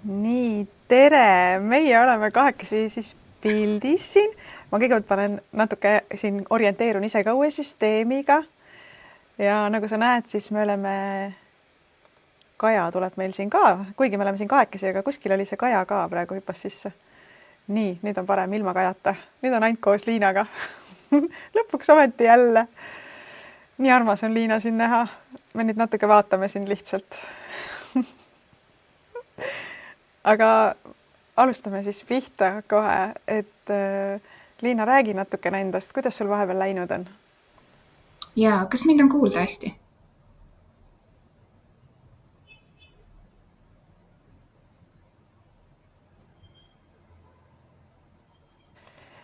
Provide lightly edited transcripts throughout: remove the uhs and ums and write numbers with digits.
Nii, tere! Meie oleme kahekesi siis pildis siin. Ma kõigepealt panen natuke siin orienteerun ise ka uue süsteemiga. Ja nagu sa näed, siis me oleme, Kaja tuleb meil siin ka, kuigi me oleme siin kahekesi, aga kuskil oli see Kaja ka praegu hüppas sisse. Nii, nüüd on parem ilma Kajata. Nüüd on ainult koos Liinaga. Lõpuks ometi jälle. Nii armas on Liina siin näha. Me nüüd natuke vaatame siin lihtsalt. Aga alustame siis pihta kohe, et Liina, räägi natukene endast, kuidas sul vahepeal läinud on? Ja kas mind on kuulda hästi?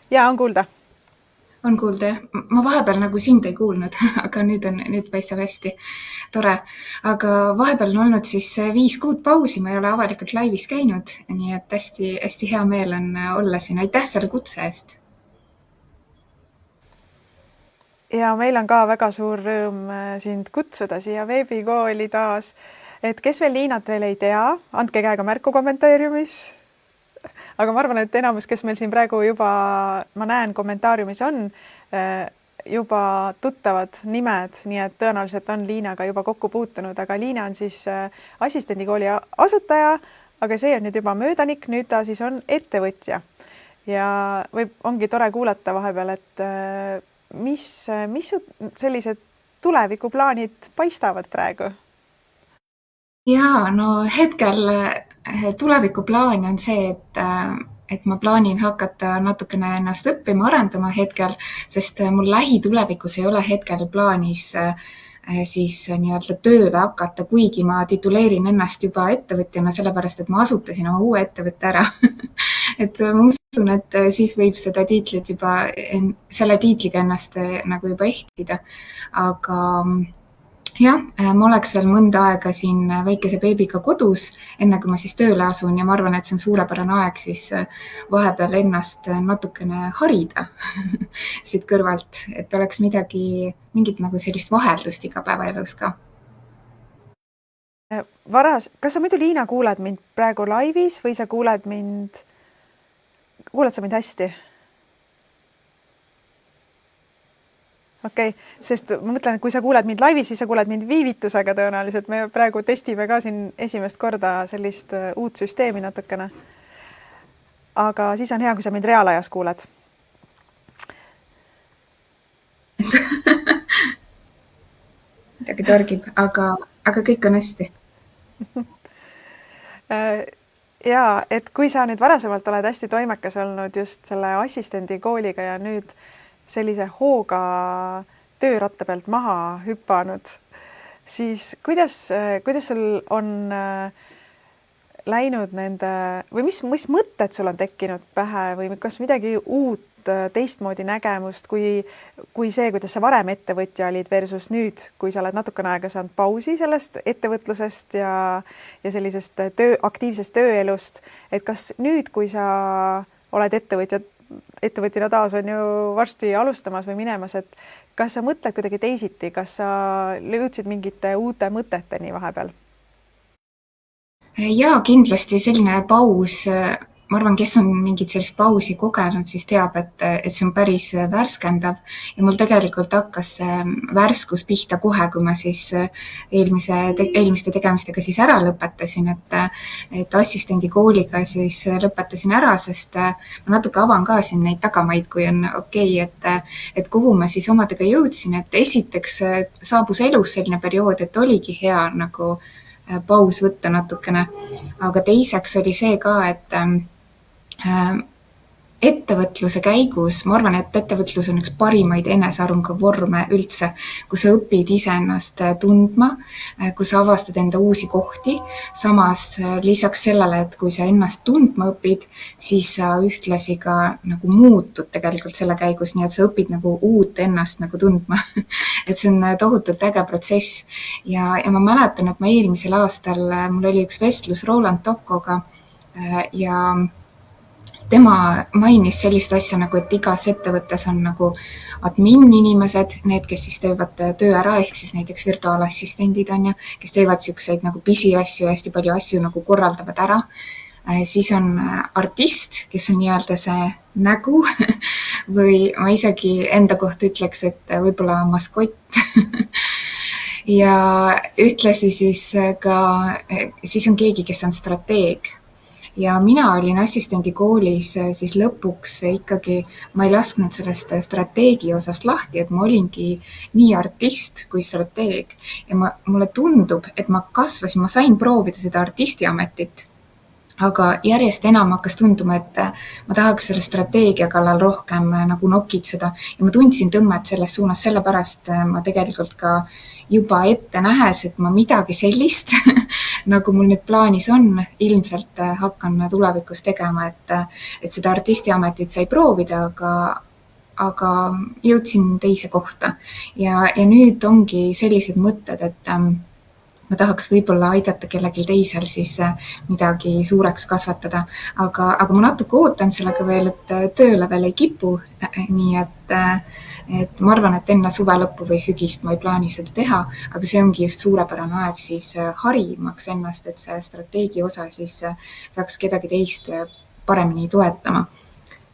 Ja on kuulda. On kuulda, jah? Ma vahepeal nagu sind ei kuulnud, aga nüüd paistab hästi. Tore. Aga vahepeal on olnud siis 5 kuud pausi, ma ei ole avalikult laivis käinud, nii et hästi hea meel on olla siin. Aitäh selle kutse eest. Ja meil on ka väga suur rõõm sind kutsuda siia veebikooli taas. Et kes veel Liinat veel ei tea, andke käega märku kommentaariumis. Aga ma arvan, et enamus, kes meil siin praegu juba, ma näen kommentaariumis on juba tuttavad nimed, nii et tõenäoliselt on Liinaga juba kokku puutunud, aga Liina on siis assistendikooli asutaja, aga see on nüüd juba möödanik, nüüd ta siis on ettevõtja. Ja ongi tore kuulata vahepeal, et mis sellised tulevikuplaanid paistavad praegu? Jaa, no hetkel tulevikuplaan on see, et ma plaanin hakata natukene ennast õppima, arendama hetkel, sest mul lähitulevikus ei ole hetkel plaanis siis nii-öelda tööle hakata, kuigi ma tituleerin ennast juba ettevõtjana, sellepärast et ma asutasin oma uue ettevõtte ära. Et ma usun, et siis võib seda tiitlit juba, selle tiitliga ennast nagu juba ehtida, aga jah, ma oleks veel mõnda aega siin väikese beebiga kodus, enne kui ma siis tööle asun ja ma arvan, et see on suurepärane aeg siis vahepeal ennast natukene harida siit kõrvalt, et oleks mingit nagu sellist vaheldust igapäevaelus ka. Kas sa muidu, Liina, kuuled mind praegu laivis või sa kuuled sa mind hästi? Okei, sest ma mõtlen, et kui sa kuuled mind laivis, siis sa kuuled mind viivitusega tõenäoliselt. Me praegu testime ka siin esimest korda sellist uut süsteemi natukene. Aga siis on hea, kui sa mind reaalajas kuuled. Midagi torgib, aga kõik on hästi. Ja, et kui sa nüüd varasemalt oled hästi toimekas olnud just selle assistendikooliga ja nüüd sellise hooga tööratta pealt maha hüppanud, siis kuidas sul on läinud nende või mis mõtted sul on tekkinud pähe või kas midagi uut, teistmoodi nägemust kui see, kuidas sa varem ettevõtja olid versus nüüd, kui sa oled natukene aega saanud pausi sellest ettevõtlusest ja sellisest aktiivsest tööelust, et kas nüüd, kui sa oled ettevõtjana taas on ju varsti alustamas või minemas, et kas sa mõtled kuidagi teisiti, kas sa jõudsid mingite uute mõteteni vahepeal? Jaa, kindlasti selline paus, ma arvan, kes on mingit sellist pausi kogenud, siis teab, et see on päris värskendav ja mul tegelikult hakkas värskus pihta kohe, kui ma siis eelmiste tegemistega siis ära lõpetasin, et assistendikooliga siis lõpetasin ära, sest ma natuke avan ka siin neid tagamaid, kui on okei, et kuhu ma siis omadega jõudsin, et esiteks saabus elus selline periood, et oligi hea nagu paus võtta natukene, aga teiseks oli see ka, et ettevõtluse käigus, ma arvan, et ettevõtlus on üks parimaid enesearunga vorme üldse, kus sa õpid iseennast tundma, kus sa avastad enda uusi kohti, samas lisaks sellele, et kui sa ennast tundma õpid, siis sa ühtlasi ka nagu muutud tegelikult selle käigus, nii et sa õpid nagu uut ennast nagu tundma. Et see on tohutult äge protsess ja ma mäletan, et ma eelmisel aastal, mul oli üks vestlus Roland Tokkoga ja tema mainis sellist asja nagu, et igas ettevõttes on nagu admin inimesed, need, kes siis teevad töö ära, ehk siis näiteks virtuaalassistendid on ju, kes teevad siukseid nagu pisiasju, hästi palju asju nagu korraldavad ära. siis on artist, kes on nii-öelda see nägu või ma isegi enda kohta ütleks, et võib-olla maskott ja ühtlasi siis on keegi, kes on strateeg. Ja mina olin assistendi koolis siis lõpuks ikkagi, ma ei lasknud sellest strateegi osast lahti, et ma olingi nii artist kui strateeg. Ja mulle tundub, et ma kasvasin, ma sain proovida seda artistiametit, aga järjest enam hakkas tunduma, et ma tahaks selle strateegia kallal rohkem nagu nokitseda ja ma tundsin tõmmet selles suunas, sellepärast ma tegelikult ka juba ette nähes, et ma midagi sellist, nagu mul nüüd plaanis on, ilmselt hakkan tulevikus tegema, et seda artistiametit sai proovida, aga jõudsin teise kohta. Ja nüüd ongi sellised mõtted, et ma tahaks võib-olla aidata kellelgi teisel siis midagi suureks kasvatada, aga ma natuke ootan sellega veel, et tööle veel ei kipu, nii et ma arvan, et enne suve lõppu või sügist ma ei plaani seda teha, aga see ongi just suurepärane aeg siis harimaks ennast, et see strateegi osa siis saaks kedagi teist paremini toetama.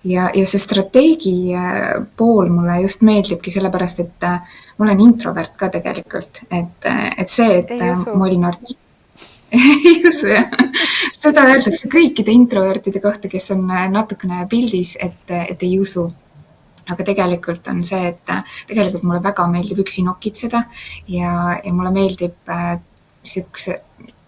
Ja see strateegi pool mulle just meeldibki sellepärast, et ma olen introvert ka tegelikult, et see, et ma olin artist. Ei usu, jah. Seda öeldakse kõikide introvertide kohta, kes on natukene pildis, et ei usu. Aga tegelikult on see, et tegelikult mulle väga meeldib üksi nokitseda ja mulle meeldib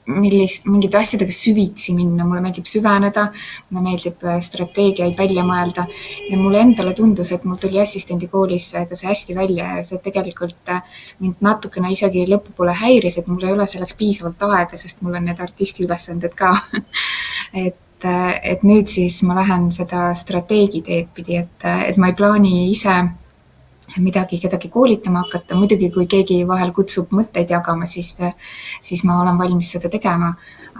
mingite asjadega süvitsi minna, mulle meeldib süveneda, mulle meeldib strateegiaid välja mõelda ja mulle endale tundus, et mul tuli assistendi koolis ka see hästi välja ja see tegelikult mind natukene isegi lõpupoole häiris, et mul ei ole selleks piisavalt aega, sest mul on need artisti ülesanded ka. Et nüüd siis ma lähen seda strateegi teed pidi, et ma ei plaani ise midagi kedagi koolitama hakata. Muidugi, kui keegi vahel kutsub mõtteid jagama, siis ma olen valmis seda tegema.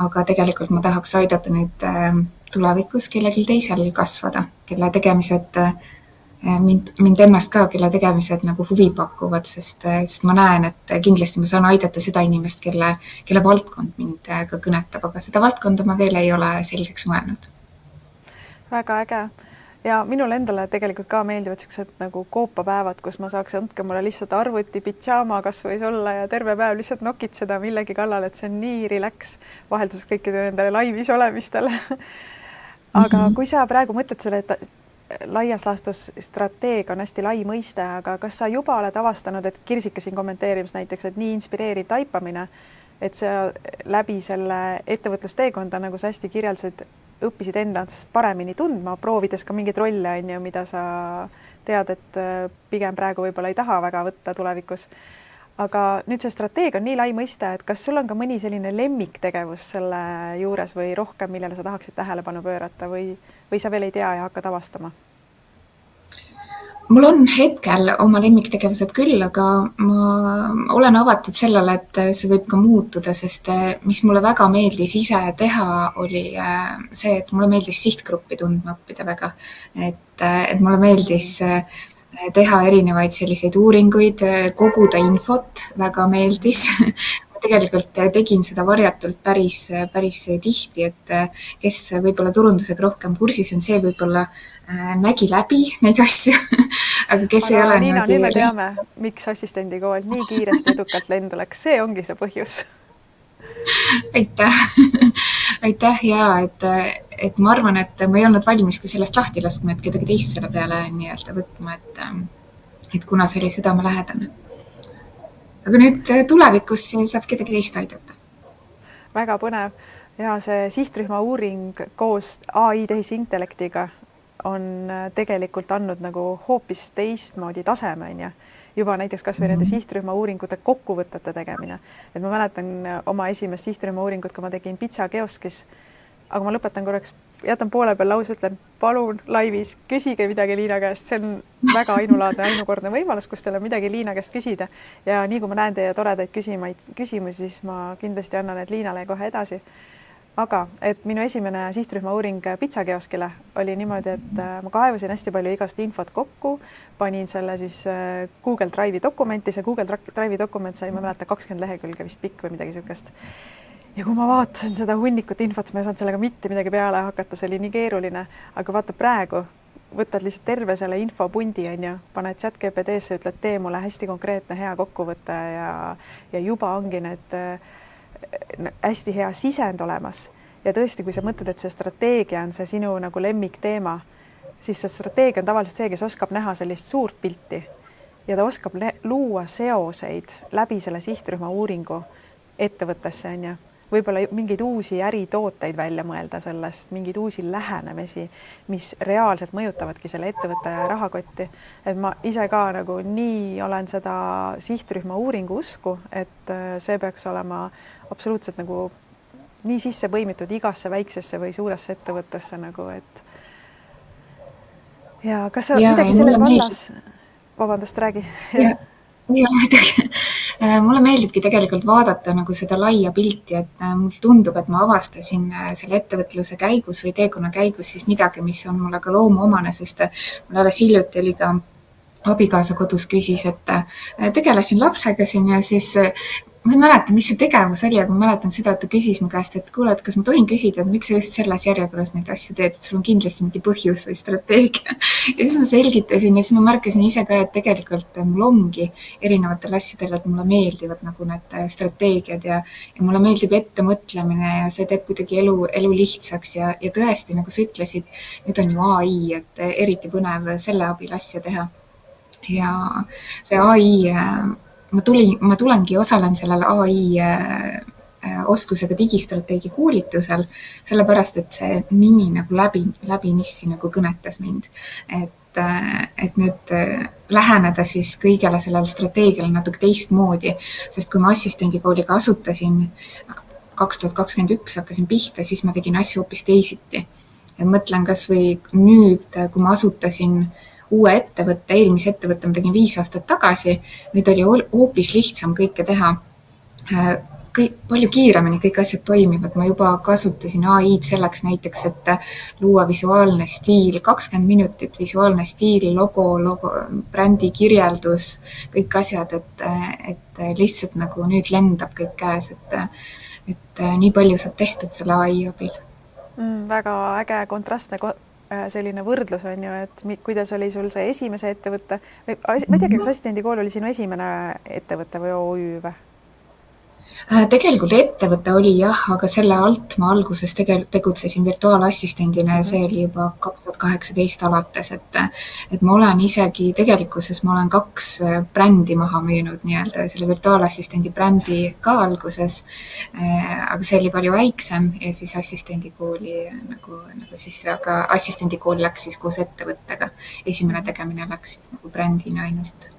Aga tegelikult ma tahaks aidata nüüd tulevikus kellelgi teisel kasvada, kelle tegemised mind ennast ka, kelle tegemised nagu huvi pakuvad, sest ma näen, et kindlasti ma saan aidata seda inimest, kelle valdkond mind ka kõnetab, aga seda valdkonda ma veel ei ole selgeks mõelnud. Väga äge. Ja minul endale tegelikult ka meeldivad sellised nagu koopapäevad, kus ma saaks andke mulle lihtsalt arvuti, pidžaama kas võis olla ja terve päev lihtsalt nokitseda millegi kallal, et see on nii relax vaheldus kõikidele nendele laivis olemistele. Aga kui sa praegu mõtled selle, et laias laastus strateeg on hästi lai mõiste, aga kas sa juba oled avastanud, et Kirsika siin kommenteerimas näiteks, et nii inspireeriv taipamine, et sa läbi selle ettevõtlusteekonda, nagu sa hästi kirjeldasid, õppisid endast paremini tundma, proovides ka mingeid rolle, mida sa tead, et pigem praegu võib-olla ei taha väga võtta tulevikus. Aga nüüd see strateeg on nii lai mõiste, et kas sul on ka mõni selline lemmiktegevus selle juures või rohkem, millele sa tahaksid tähelepanu pöörata või sa veel ei tea ja hakkad avastama? Mul on hetkel oma lemmiktegevused küll, aga ma olen avatud sellele, et see võib ka muutuda, sest mis mulle väga meeldis ise teha, oli see, et mulle meeldis sihtgruppi tundma õppida väga. Et mulle meeldis teha erinevaid selliseid uuringuid, koguda infot, väga meeldis. Ma tegelikult tegin seda varjatult päris tihti, et kes võib-olla turundusega rohkem kursis on, see võib-olla nägi läbi neid asju, aga kes ei ole Liina, nüüd me teame, miks assistendi kool nii kiiresti edukalt lendu läks, see ongi see põhjus. Aitäh ja et ma arvan, et ma ei olnud valmis ka sellest lahti laskma, et kedagi teist selle peale nii-öelda võtma, et kuna see oli südamelähedane. Aga nüüd tulevikus saab kedagi teist aidata. Väga põnev ja see sihtrühma uuring koos AI tehisintellektiga on tegelikult andnud nagu hoopis teistmoodi taseme, juba näiteks kas või nende sihtrühma uuringute kokkuvõtete tegemine. Et ma mäletan oma esimest sihtrühma uuringut, kui ma tegin pitsakeoskis, aga ma lõpetan korraks, jätan poole peal lause, ütlen, palun laivis, küsige midagi Liina käest. See on väga ainulaadne, ainukordne võimalus, kus teil on midagi Liina käest küsida. Ja nii kui ma näen teie toredaid küsimusi, siis ma kindlasti annan need Liinale kohe edasi. Aga et minu esimene sihtrühma uuring pitsakeoskile oli niimoodi, et ma kaevusin hästi palju igast infot kokku, panin selle siis Google Drive'i dokumenti, see Google Drive'i dokument sai, ma mäleta, 20 lehekülge vist pikk või midagi sükest. ja kui ma vaatasin seda hunnikut infot, siis ma ei saanud sellega mitte midagi peale hakata, see oli nii keeruline, aga vaata praegu, võtad lihtsalt terve selle infopundi, on ju, paned ChatGPT-sse, ütled, tee mulle hästi konkreetne hea kokkuvõte ja juba ongi need hästi hea sisend olemas. Ja tõesti, kui sa mõtled, et see strateegia on see sinu nagu lemmikteema, siis see strateegia on tavaliselt see, kes oskab näha sellist suurt pilti ja ta oskab luua seoseid läbi selle sihtrühma uuringu ettevõttesse, on ju. Võib-olla mingeid uusi äritooteid välja mõelda sellest, mingeid uusi lähenemisi, mis reaalselt mõjutavadki selle ettevõtte rahakotti. Et ma ise ka nagu nii olen seda sihtrühma uuringu usku, et see peaks olema absoluutselt nagu nii sisse põimitud igasse väiksesse või suuresse ettevõttesse nagu, et ja kas sa midagi selles vallas, vabandust, räägi. Ja muidugi. Mulle meeldibki tegelikult vaadata nagu seda laia pilti, et mul tundub, et ma avastasin selle ettevõtluse käigus või teekonna käigus siis midagi, mis on mulle ka loomuomane, sest mul alles hiljuti oli ka abikaasa kodus küsis, et tegelesin lapsega siin ja siis ma ei mäleta, mis see tegevus oli, aga ma mäletan seda, et ta küsis mu käest, et kuule, et kas ma tohin küsida, et miks sa just selles järjekorras neid asju teed, et sul on kindlasti mingi põhjus või strateegia. Ja siis ma selgitasin ja siis ma märkasin ise ka, et tegelikult mul ongi erinevatel asjadel, et mulle meeldivad nagu need strateegiad ja mulle meeldib ettemõtlemine ja see teeb kuidagi elu lihtsaks ja tõesti, nagu sa ütlesid, nüüd on ju AI, et eriti põnev selle abil asja teha. Ja see AI ma tulengi osalen sellel AI oskusega digistrateegi koolitusel, sellepärast, et see nimi nagu läbinisti nagu kõnetas mind. Et nüüd läheneda siis kõigele sellele strateegiale natuke teistmoodi, sest kui ma assistendikooliga asutasin, 2021 hakkasin pihta, siis ma tegin asju hoopis teisiti. Ja mõtlen kas või nüüd, kui ma asutasin uue ettevõtte, eelmise ettevõtte ma tegin 5 aastat tagasi, nüüd oli hoopis lihtsam kõike teha. Palju kiiremini kõik asjad toimivad, ma juba kasutasin AI-d selleks näiteks, et luua visuaalne stiil, 20 minutit visuaalne stiil, logo, brändi kirjeldus, kõik asjad, et lihtsalt nagu nüüd lendab kõik käes, et nii palju saab tehtud selle AI abil. Väga äge kontrastne selline võrdlus on ju, et kuidas oli sul see esimese ettevõtte või ma ei teagi, kas assistendikool oli sinu esimene ettevõtte või OÜ või? Tegelikult ettevõte oli jah, aga selle alt ma alguses tegutsesin virtuaalassistendina ja see oli juba 2018 alates, et ma olen isegi tegelikkuses ma olen 2 brändi maha müünud nii-öelda selle virtuaalassistendi brändi ka alguses, aga see oli palju väiksem ja siis assistendikooli nagu siis, aga assistendikool läks siis koos ettevõttega. Esimene tegemine läks siis nagu brändina ainult.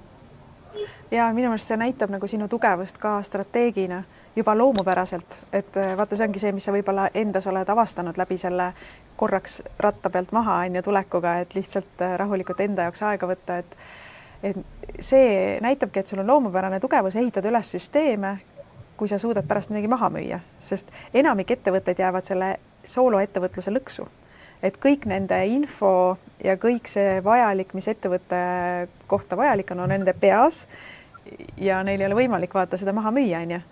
Ja minu meelest see näitab nagu sinu tugevust ka strateegina juba loomupäraselt, et vaata, see ongi see, mis sa võib-olla endas oled avastanud läbi selle korraks ratta pealt maha ja tulekuga, et lihtsalt rahulikult enda jaoks aega võtta, et see näitabki, et sul on loomupärane tugevus ehitada üles süsteeme, kui sa suudad pärast midagi maha müüa, sest enamik ettevõtteid jäävad selle sooloettevõtluse lõksu. Et kõik nende info ja kõik see vajalik, mis ettevõtte kohta vajalik on nende peas ja neil ei ole võimalik vaata seda maha müüa, on ju.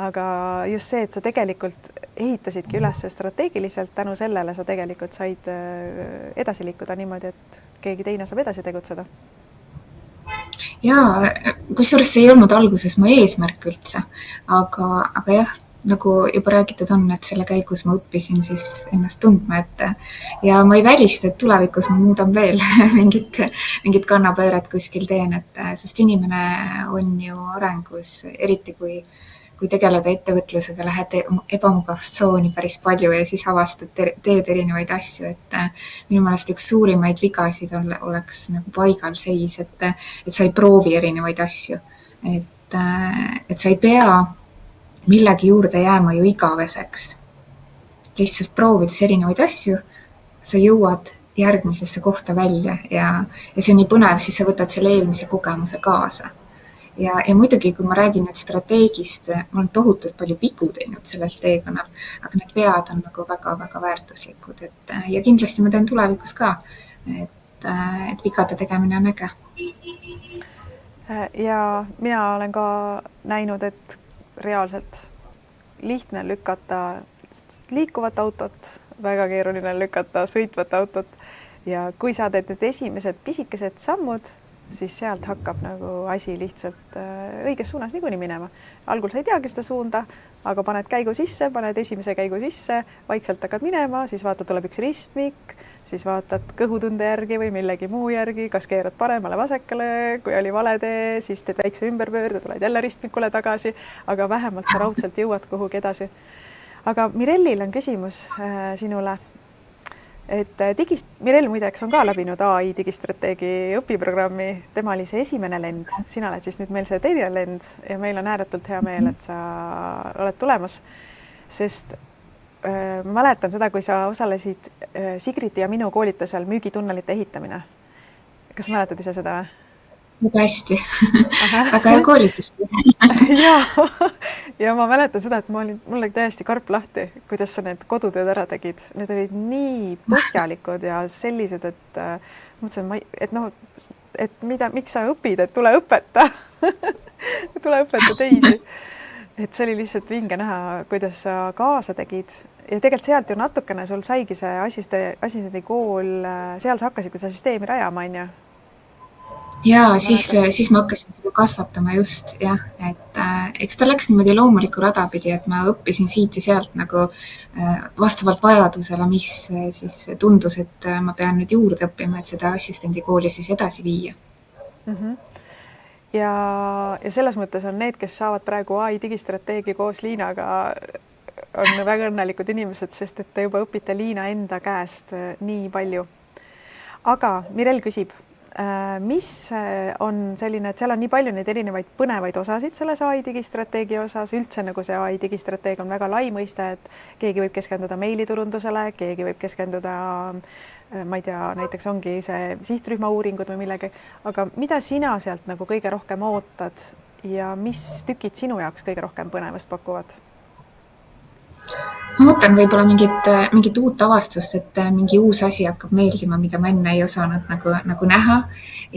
Aga just see, et sa tegelikult ehitasidki üles strateegiliselt, tänu sellele sa tegelikult said edasi liikuda niimoodi, et keegi teine saab edasi tegutseda. Jaa, kusjuures see ei olnud alguses mu eesmärk üldse, aga jah, nagu juba räägitud on, et selle käigus ma õppisin siis ennast tundma, ja ma ei välista, et tulevikus ma muudan veel mingit kannapööret kuskil teen, sest inimene on ju arengus, eriti kui tegeleda ettevõtlusega, lähed ebamugavstsooni päris palju ja siis avastad, teed erinevaid asju, et minu meelest üks suurimaid vigasid oleks nagu paigalseis, et sa ei proovi erinevaid asju, et sa ei pea millegi juurde jääma ju igaveseks. Lihtsalt proovides erinevaid asju, sa jõuad järgmisesse kohta välja ja see on nii põnev, siis sa võtad selle eelmise kogemuse kaasa. Ja muidugi, kui ma räägin nüüd strateegist, ma olen tohutult palju vigu teinud sellel teekonnal, aga need vead on nagu väga-väga väärtuslikud, ja kindlasti ma teen tulevikus ka, et vigade tegemine on äge. Ja mina olen ka näinud, et reaalselt lihtne lükata liikuvat autot, väga keeruline lükata sõitvat autot ja kui sa teed need esimesed pisikesed sammud, siis sealt hakkab nagu asi lihtsalt õiges suunas niikuinii minema. Algul sa ei teagi seda suunda, aga paned käigu sisse, paned esimese käigu sisse, vaikselt hakkad minema, siis vaatad, tuleb üks ristmik, siis vaatad kõhutunde järgi või millegi muu järgi, kas keerad paremale vasekale, kui oli vale tee, siis teed väikse ümberpöörde, tuled jälle ristmikule tagasi, aga vähemalt sa raudselt jõuad kuhugi edasi. Aga Mirellil on küsimus sinule. Et Mirell muideks on ka läbinud AI digistrateegi õpiprogrammi, tema oli see esimene lend, sina oled siis nüüd meil see teine lend ja meil on ääretult hea meel, et sa oled tulemas, sest mäletan seda, kui sa osalesid Sigriti ja minu koolitusel müügitunnelite ehitamine. Kas mäletad ise seda? Väga hästi. Väga hea koolitus. ja ma mäletan seda, et mul oli täiesti karp lahti, kuidas sa need kodutööd ära tegid. Need olid nii põhjalikud ja sellised, et mõtlesin, et miks sa õpid, et tule õpeta. Tule õpeta teisi. Et see oli lihtsalt vinge näha, kuidas sa kaasa tegid. Ja tegelikult sealt ju natukene sul saigi see assistendi kool, seal sa hakkasid seda süsteemi rajama, on ju? Ja siis ma hakkasin seda kasvatama just, jah, et eks ta läks niimoodi loomuliku rada pidi, et ma õppisin siit ja sealt nagu vastavalt vajadusele, mis siis tundus, et ma pean nüüd juurde õppima, et seda assistendi kooli siis edasi viia. Ja selles mõttes on need, kes saavad praegu AI digistrateegi koos Liinaga, on väga õnnelikud inimesed, sest et te juba õpite Liina enda käest nii palju. Aga Mirell küsib, mis on selline, et seal on nii palju neid erinevaid põnevaid osasid selles AI digistrateegi osas, üldse nagu see AI digistrateeg on väga lai mõiste, et keegi võib keskenduda meiliturundusele, keegi võib keskenduda, ma ei tea, näiteks ongi see sihtrühma uuringud või millegi, aga mida sina sealt nagu kõige rohkem ootad ja mis tükid sinu jaoks kõige rohkem põnevast pakuvad? Ma ootan võib-olla mingit uut avastust, et mingi uus asi hakkab meeldima, mida ma enne ei osanud nagu näha.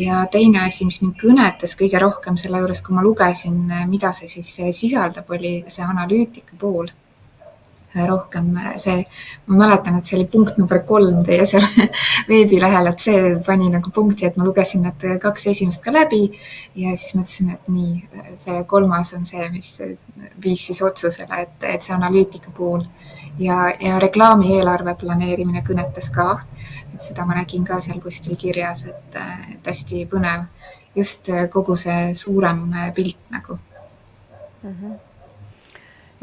Ja teine asi, mis mind kõnetas kõige rohkem selle juures, kui ma lugesin, mida see siis sisaldab, oli see analüütika pool. Rohkem see, ma mäletan, et see oli punkt number 3 teie seal veebilehel, et see pani nagu punkti, et ma lugesin need 2 esimest ka läbi ja siis mõtlesin, et nii, see 3. on see, mis viis siis otsusele, et see analüütika pool ja reklaami eelarve planeerimine kõnetas ka, et seda ma nägin ka seal kuskil kirjas, et hästi põnev, just kogu see suurem pilt nagu.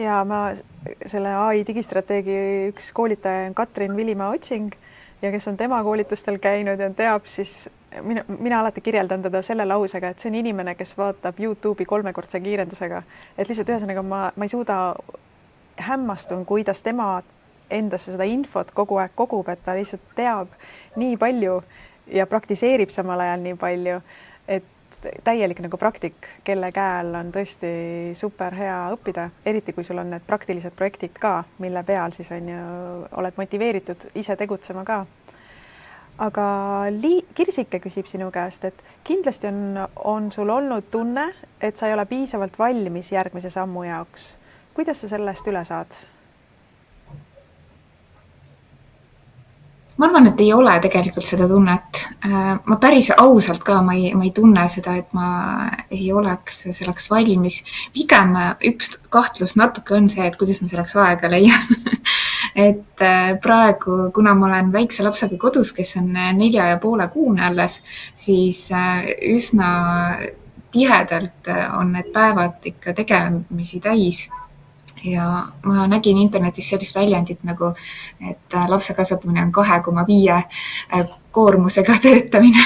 Ja ma selle AI digistrateegi üks koolitaja on Katrin Vilimaa Otsing ja kes on tema koolitustel käinud ja teab, siis mina alati kirjeldan teda selle lausega, et see on inimene, kes vaatab YouTube'i 3-kordse kiirendusega. Et lihtsalt ühesõnaga ma ei suuda hämmastun, kuidas tema endasse seda infot kogu aeg kogub, et ta lihtsalt teab nii palju ja praktiseerib samal ajal nii palju, et täielik nagu praktik, kelle käel on tõesti super hea õppida, eriti kui sul on need praktilised projektid ka, mille peal siis on ju, oled motiveeritud ise tegutsema ka. Aga Kirsike küsib sinu käest, et kindlasti on sul olnud tunne, et sa ei ole piisavalt valmis järgmise sammu jaoks. Kuidas sa sellest üle saad? Ma arvan, et ei ole tegelikult seda tunnet. Ma päris ausalt ka, ma ei tunne seda, et ma ei oleks selleks valmis. Pigem üks kahtlus natuke on see, et kuidas ma selleks aega leian. Et praegu, kuna ma olen väikse lapsega kodus, kes on 4,5 kuune alles, siis üsna tihedalt on need päevad ikka tegemisi täis. Ja ma nägin internetis sellist väljendit nagu, et lapse kasvatamine on 2,5 koormusega töötamine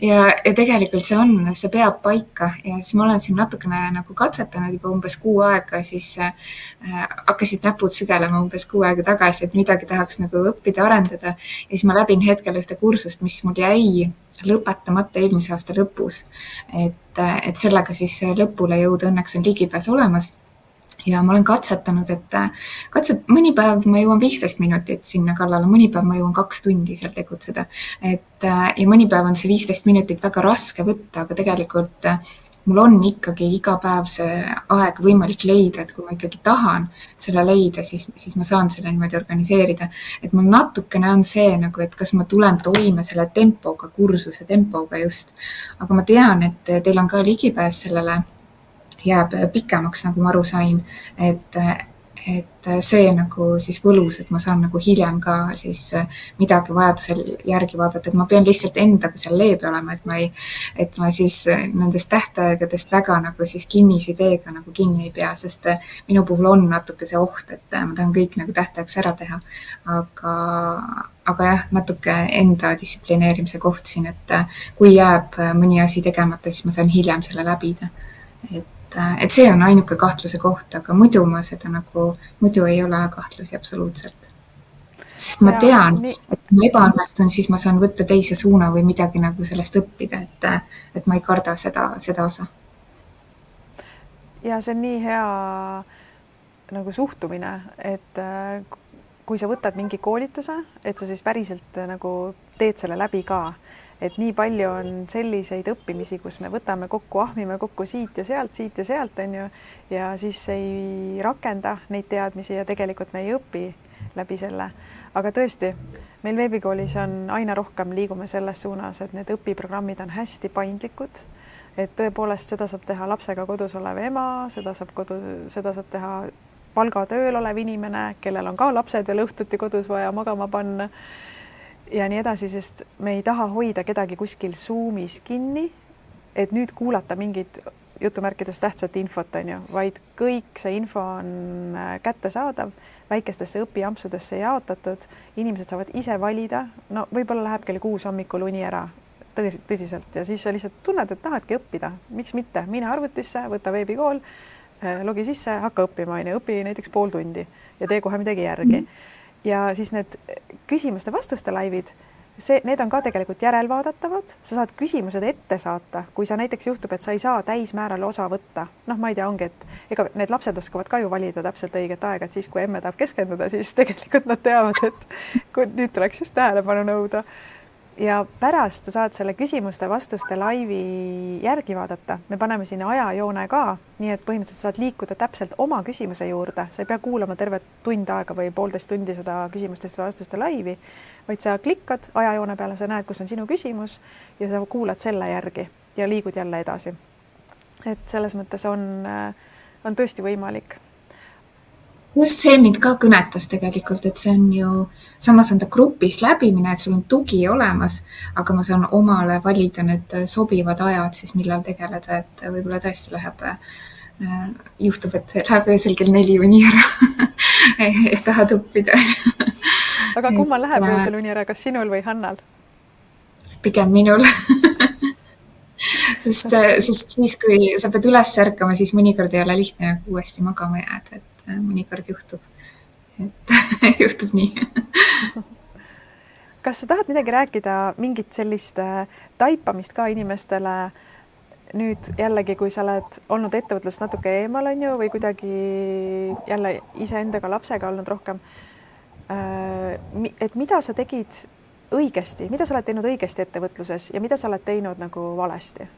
ja tegelikult see peab paika ja siis ma olen siin natukene nagu katsetanud juba umbes 6 aega, siis hakkasid näpud sügelema umbes 6 aega tagasi, et midagi tahaks nagu õppida, arendada ja siis ma läbin hetkel ühte kursust, mis mul jäi lõpetamata eelmise aasta lõpus, et sellega siis lõpule jõuda õnneks on ligipääs olemas. Ja ma olen katsetanud, et mõni päev ma jõuan 15 minutit sinna kallale, mõni päev ma jõuan 2 tundi seal tegutseda. Ja mõni päev on see 15 minutit väga raske võtta, aga tegelikult mul on ikkagi iga päev see aeg võimalik leida, et kui ma ikkagi tahan selle leida, siis ma saan selle niimoodi organiseerida. Et mul natukene on see nagu, et kas ma tulen toime selle tempoga, kursuse tempoga just. Aga ma tean, et teil on ka ligipääs sellele, jääb pikemaks, nagu ma aru sain, et see nagu siis võlus, et ma saan nagu hiljem ka siis midagi vajadusel järgi vaadata, et ma pean lihtsalt endaga seal leebe olema, et ma siis nendest tähtaegadest väga nagu siis kinnisideega nagu kinni ei pea, sest minu puhul on natuke see oht, et ma tahan kõik nagu tähtaegs ära teha, aga jah, natuke enda distsiplineerimise koht siin, et kui jääb mõni asi tegemata, siis ma saan hiljem selle läbida. Et see on ainuke kahtluse koht, aga muidu ma seda nagu, muidu ei ole kahtlusi absoluutselt. Sest ma tean, et kui ma ebaõnnestun, siis ma saan võtta teise suuna või midagi nagu sellest õppida, et ma ei karda seda osa. Ja see on nii hea nagu suhtumine, et kui sa võtad mingi koolituse, et sa siis päriselt nagu teed selle läbi ka. Et nii palju on selliseid õppimisi, kus me võtame kokku, ahmime kokku siit ja sealt, on ju, ja siis ei rakenda neid teadmisi ja tegelikult me ei õpi läbi selle. Aga tõesti, meil veebikoolis on aina rohkem liigume selles suunas, et need õpiprogrammid on hästi paindlikud, et tõepoolest seda saab teha lapsega kodus olev ema, seda saab teha palgatööl olev inimene, kellel on ka lapsed veel õhtuti kodus vaja magama panna, ja nii edasi, sest me ei taha hoida kedagi kuskil Zoomis kinni, et nüüd kuulata mingit jutumärkides tähtsat infot, on ju, vaid kõik see info on kättesaadav, väikestesse õpiampsudesse jaotatud, inimesed saavad ise valida, no võib-olla läheb kell 6 hommikul uni ära tõsiselt ja siis sa lihtsalt tunned, et tahadki õppida, miks mitte, mine arvutisse, võta veebikool, logi sisse, hakka õppima, õpi näiteks pool tundi ja tee kohe midagi järgi. Ja siis need küsimuste-vastuste laivid, need on ka tegelikult järelvaadatavad, sa saad küsimused ette saata, kui sa näiteks juhtub, et sa ei saa täismääral osa võtta. Noh, ma ei tea, ongi, et ega need lapsed oskavad ka ju valida täpselt õiget aega, et siis, kui emme tahab keskenduda, siis tegelikult nad teavad, et nüüd tuleks just tähelepanu nõuda. Ja pärast sa saad selle küsimuste-vastuste laivi järgi vaadata. Me paneme sinna ajajoone ka, nii et põhimõtteliselt saad liikuda täpselt oma küsimuse juurde. Sa ei pea kuulama tervet tund aega või 1,5 tundi seda küsimustest-vastuste laivi, vaid sa klikkad ajajoone peale, sa näed, kus on sinu küsimus ja sa kuulad selle järgi ja liigud jälle edasi. Et selles mõttes on tõesti võimalik. Just see mind ka kõnetas tegelikult, et see on ju, samas on ta grupis läbimine, et sul on tugi olemas, aga ma saan omale valida need sobivad ajad siis, millal tegeleda, et võib-olla tõesti juhtub, et läheb öösel kell 4 uni ära tahad õppida. Aga kummal läheb öösel uni ära, kas sinul või Hannal? Pigem minul. Sest siis, kui sa pead üles ärkama, siis mõnikord ei ole lihtne uuesti magama jääda, et mõnikord juhtub nii. Kas sa tahad midagi rääkida, mingit sellist taipamist ka inimestele nüüd jällegi, kui sa oled olnud ettevõtlust natuke eemal, on ju, või kuidagi jälle iseendaga lapsega olnud rohkem, et mida sa tegid õigesti, mida sa oled teinud õigesti ettevõtluses ja mida sa oled teinud nagu valesti?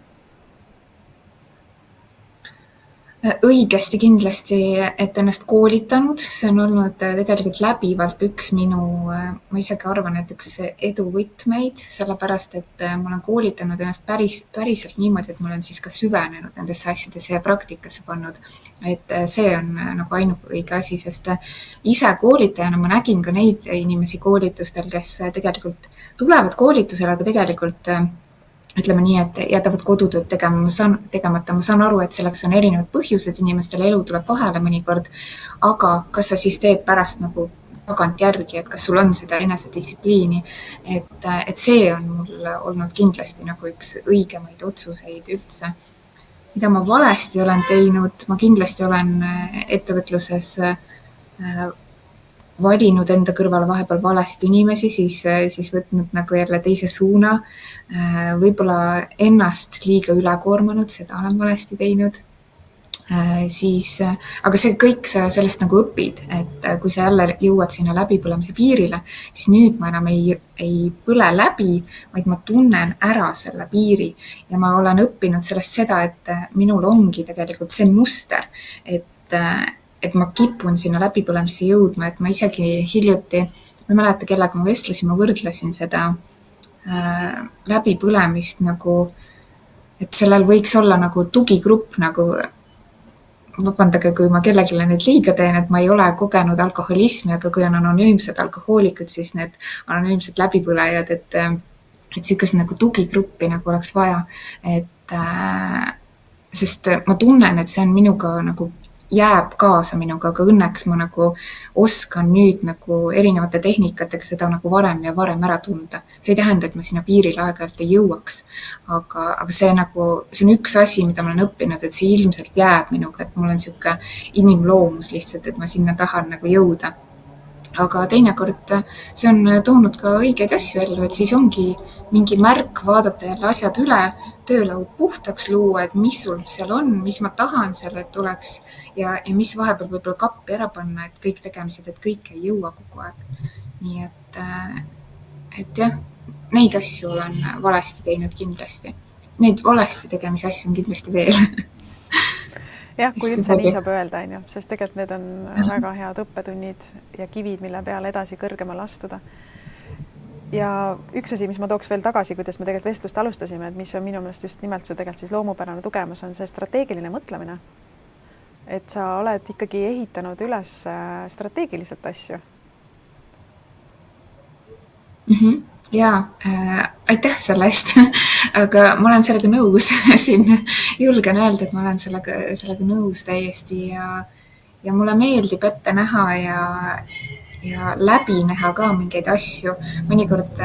Õigesti kindlasti, et ennast koolitanud, see on olnud tegelikult läbivalt üks minu, ma isegi arvan, et üks eduvõtmeid, sellepärast, et ma olen koolitanud ennast päriselt niimoodi, et ma olen siis ka süvenenud nendesse asjadesse ja praktikasse pannud. Et see on nagu ainuke õige asi, sest ise koolitajana ma nägin ka neid inimesi koolitustel, kes tegelikult tulevad koolitusele, aga tegelikult ütleme nii, et jätavad kodutööd tegemata. Ma saan aru, et selleks on erinevad põhjused, inimestele elu tuleb vahele mõnikord, aga kas sa siis teed pärast nagu tagant järgi, et kas sul on seda enesedistsipliini, et see on mul olnud kindlasti nagu üks õigemaid otsuseid üldse. Mida ma valesti olen teinud, ma kindlasti olen ettevõtluses valinud enda kõrvale vahepeal valesti inimesi, siis võtnud nagu jälle teise suuna, võib-olla ennast liiga ülekoormanud, seda olen valesti teinud. Aga see kõik sa sellest nagu õpid, et kui sa jälle jõuad sinna läbipõlemise piirile, siis nüüd ma enam ei põle läbi, vaid ma tunnen ära selle piiri ja ma olen õppinud sellest seda, et minul ongi tegelikult see muster, et ma kipun sinna läbipõlemisse jõudma, et ma isegi hiljuti, ma ei mäleta, kellega ma vestlesin, ma võrdlesin seda läbipõlemist nagu, et sellel võiks olla nagu tugigrupp, nagu vabandage, kui ma kellelegi nüüd liiga teen, et ma ei ole kogenud alkoholismi, aga kui on anonüümsed alkohoolikud, siis need anonüümsed läbipõlejad, et sihukest nagu tugigruppi nagu oleks vaja, sest ma tunnen, et see on minuga nagu jääb kaasa minuga, aga õnneks ma nagu oskan nüüd nagu erinevate tehnikatega seda nagu varem ja varem ära tunda. See ei tähenda, et ma sinna piirile aeg-ajalt ei jõuaks, aga see on üks asi, mida ma olen õppinud, et see ilmselt jääb minuga, et mul on sihuke inimloomus lihtsalt, et ma sinna tahan nagu jõuda. Aga teinekord see on toonud ka õigeid asju ellu, et siis ongi mingi märk vaadata jälle asjad üle, töölaud puhtaks luua, et mis sul seal on, mis ma tahan seal, et oleks ja mis vahepeal võib-olla kappi ära panna, et kõik tegemised, et kõik ei jõua kogu aeg. Nii et jah, neid asju olen valesti teinud kindlasti. Neid valesti tegemise asju on kindlasti veel. Jah, kui üldse nii saab öelda, sest tegelikult need on väga head õppetunnid ja kivid, mille peale edasi kõrgemale astuda. Ja üks asi, mis ma tooks veel tagasi, kuidas me tegelikult vestlust alustasime, et mis on minu meelest just nimelt su tegelikult siis loomupärane tugevus, on see strateegiline mõtlemine. Et sa oled ikkagi ehitanud üles strateegiliselt asju. Jaa, aitäh selle eest, aga ma olen sellega nõus siin. Julgen öelda, et ma olen sellega nõus täiesti ja mulle meeldib ette näha ja läbi näha ka mingeid asju. Mõnikord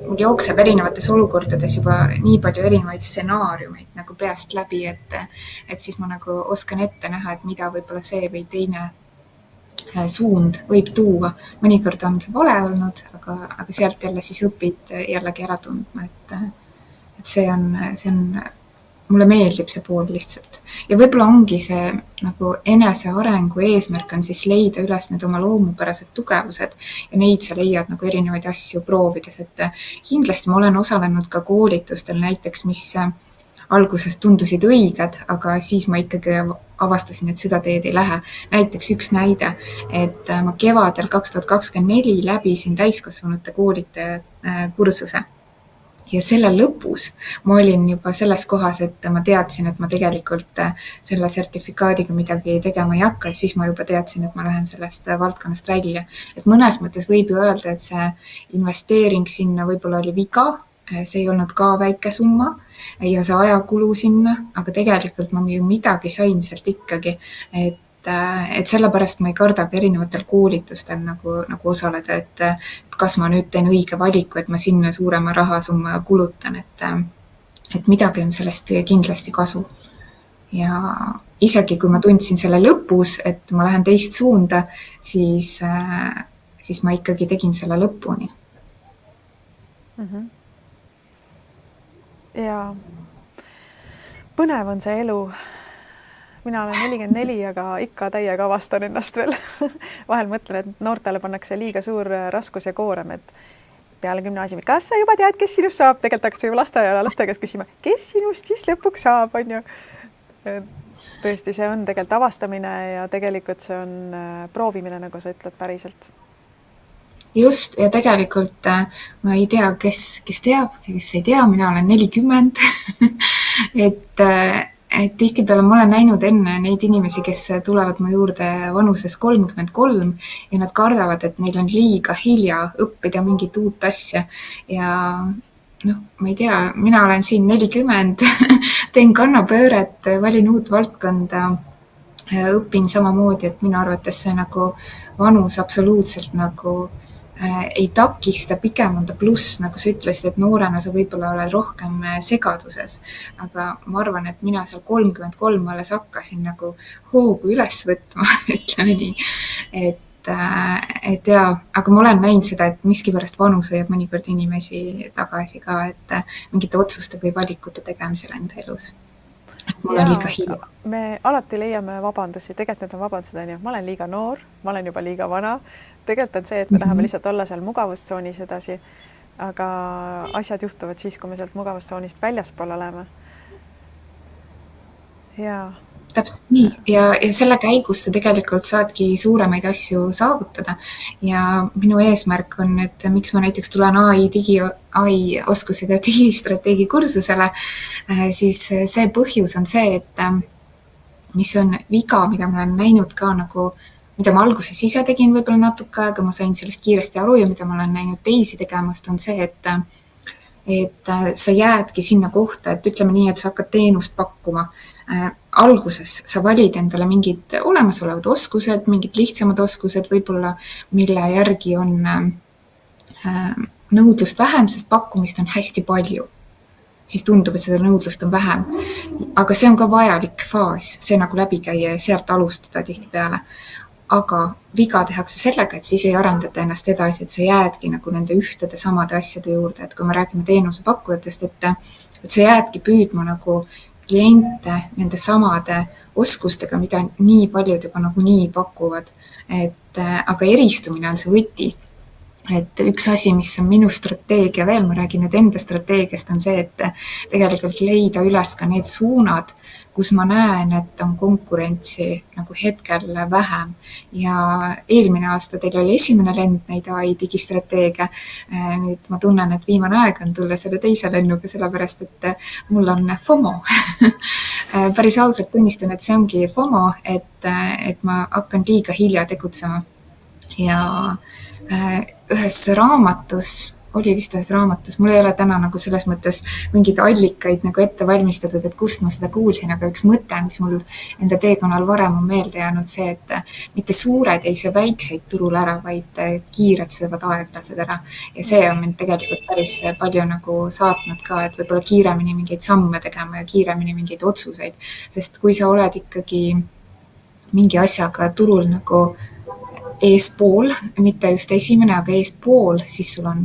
mul jookseb erinevates olukordades juba nii palju erinevaid stsenaariumeid nagu peast läbi, et siis ma nagu oskan ette näha, et mida võib-olla see või teine suund võib tuua. Mõnikord on see vale olnud, aga sealt jälle siis õpid jällegi ära tundma, et see on, mulle meeldib see pool lihtsalt. Ja võib-olla ongi see nagu enesearengu eesmärk on siis leida üles need oma loomupärased tugevused ja neid sa leiad nagu erinevaid asju proovides, et kindlasti ma olen osalenud ka koolitustel näiteks, mis alguses tundusid õiged, aga siis ma ikkagi avastasin, et seda teed ei lähe. Näiteks üks näide, et ma kevadel 2024 läbisin täiskasvanute koolitaja kursuse. Ja selle lõpus ma olin juba selles kohas, et ma teadsin, et ma tegelikult selle sertifikaadiga midagi tegema ei hakka, et siis ma juba teadsin, et ma lähen sellest valdkonnast välja. Et mõnes mõttes võib ju öelda, et see investeering sinna võib-olla oli viga, see ei olnud ka väike summa ja see ajakulu sinna, aga tegelikult ma ju midagi sain sealt ikkagi, et sellepärast ma ei karda ka erinevatel koolitustel nagu osaleda, et kas ma nüüd teen õige valiku, et ma sinna suurema rahasumma kulutan, et midagi on sellest kindlasti kasu. Ja isegi kui ma tundsin selle lõpus, et ma lähen teist suunda, siis ma ikkagi tegin selle lõpuni. Ja põnev on see elu. Mina olen 44, aga ikka täiega avastan ennast veel. Vahel mõtlen, et noortele pannakse liiga suur raskus ja koorem, et peale gümnaasiumit, kas sa juba tead, kes sinust saab? Tegelikult hakkad juba laste käest küsima, kes sinust siis lõpuks saab, on ju. Tõesti, see on tegelikult avastamine ja tegelikult see on proovimine, nagu sa ütled päriselt. Just, ja tegelikult ma ei tea, kes teab, kes ei tea, mina olen 40, et tihtipeale ma olen näinud enne neid inimesi, kes tulevad mu juurde vanuses 33 ja nad kardavad, et neil on liiga hilja õppida mingit uut asja ja ma ei tea, mina olen siin 40, teen kannapööret, valin uut valdkonda, õpin samamoodi, et minu arvates see nagu vanus absoluutselt nagu ei takista, pigem on ta pluss, nagu sa ütlesid, et noorena sa võib-olla oled rohkem segaduses, aga ma arvan, et mina seal 33 alles hakkasin nagu hoogu üles võtma, ütleme nii, et jaa, aga ma olen näinud seda, et miskipärast vanus hoiab mõnikord inimesi tagasi ka, et mingite otsuste või valikute tegemisel enda elus. mul on liiga ja hilja. me alati leiame vabandusi, tegelikult need on vabandused, on ju, ma olen liiga noor, ma olen juba liiga vana. tegelikult on see, et me tahame lihtsalt olla seal mugavustsoonis edasi, aga asjad juhtuvad siis, kui me sealt mugavustsoonist väljaspool oleme. jaa. Täpselt nii ja selle käigus sa tegelikult saadki suuremaid asju saavutada. Ja minu eesmärk on, et miks ma näiteks tulen AI oskusega digistrateegi kursusele, siis see põhjus on see, et mis on viga, mida ma olen näinud ka nagu, mida ma alguses ise tegin võib-olla natuke aega, ma sain sellest kiiresti aru ja mida ma olen näinud teisi tegemast, on see, et sa jäädki sinna kohta, et ütleme nii, et sa hakkad teenust pakkuma. Alguses sa valid endale mingid olemasolevad oskused, mingid lihtsamad oskused võib-olla, mille järgi on nõudlust vähem, sest pakkumist on hästi palju. Siis tundub, et seda nõudlust on vähem. Aga see on ka vajalik faas, see nagu läbi käia ja sealt alustada tihtipeale. Aga viga tehakse sellega, et siis ei arendata ennast edasi, et sa jäädki nagu nende ühtede samade asjade juurde, et kui me räägime teenusepakkujatest, et sa jäädki püüdma nagu kliente nende samade oskustega, mida nii paljud juba nagu nii pakuvad. Aga eristumine on see võti. Et üks asi, mis on minu strateegia veel, ma räägin nüüd enda strateegiast, on see, et tegelikult leida üles ka need suunad, kus ma näen, et on konkurentsi nagu hetkel vähem. Ja eelmine aasta teil oli esimene lend neid AI digistrateegia. Nüüd ma tunnen, et viimane aeg on tulla selle teise lennuga, sellepärast et mul on FOMO. Päris ausalt tunnistan, et see ongi FOMO, et ma hakkan liiga hilja tegutsema. Ja ühes raamatus, mul ei ole täna nagu selles mõttes mingeid allikaid nagu ette valmistatud, et kust ma seda kuulsin, aga üks mõte, mis mul enda teekonnal varem on meelde jäänud see, et mitte suured ei söö väikseid turul ära, vaid kiired söövad aeglased ära. Ja see on mind tegelikult päris palju nagu saatnud ka, et võib-olla kiiremini mingeid samme tegema ja kiiremini mingeid otsuseid. Sest kui sa oled ikkagi mingi asjaga turul nagu eespool, mitte just esimene, aga eespool, siis sul on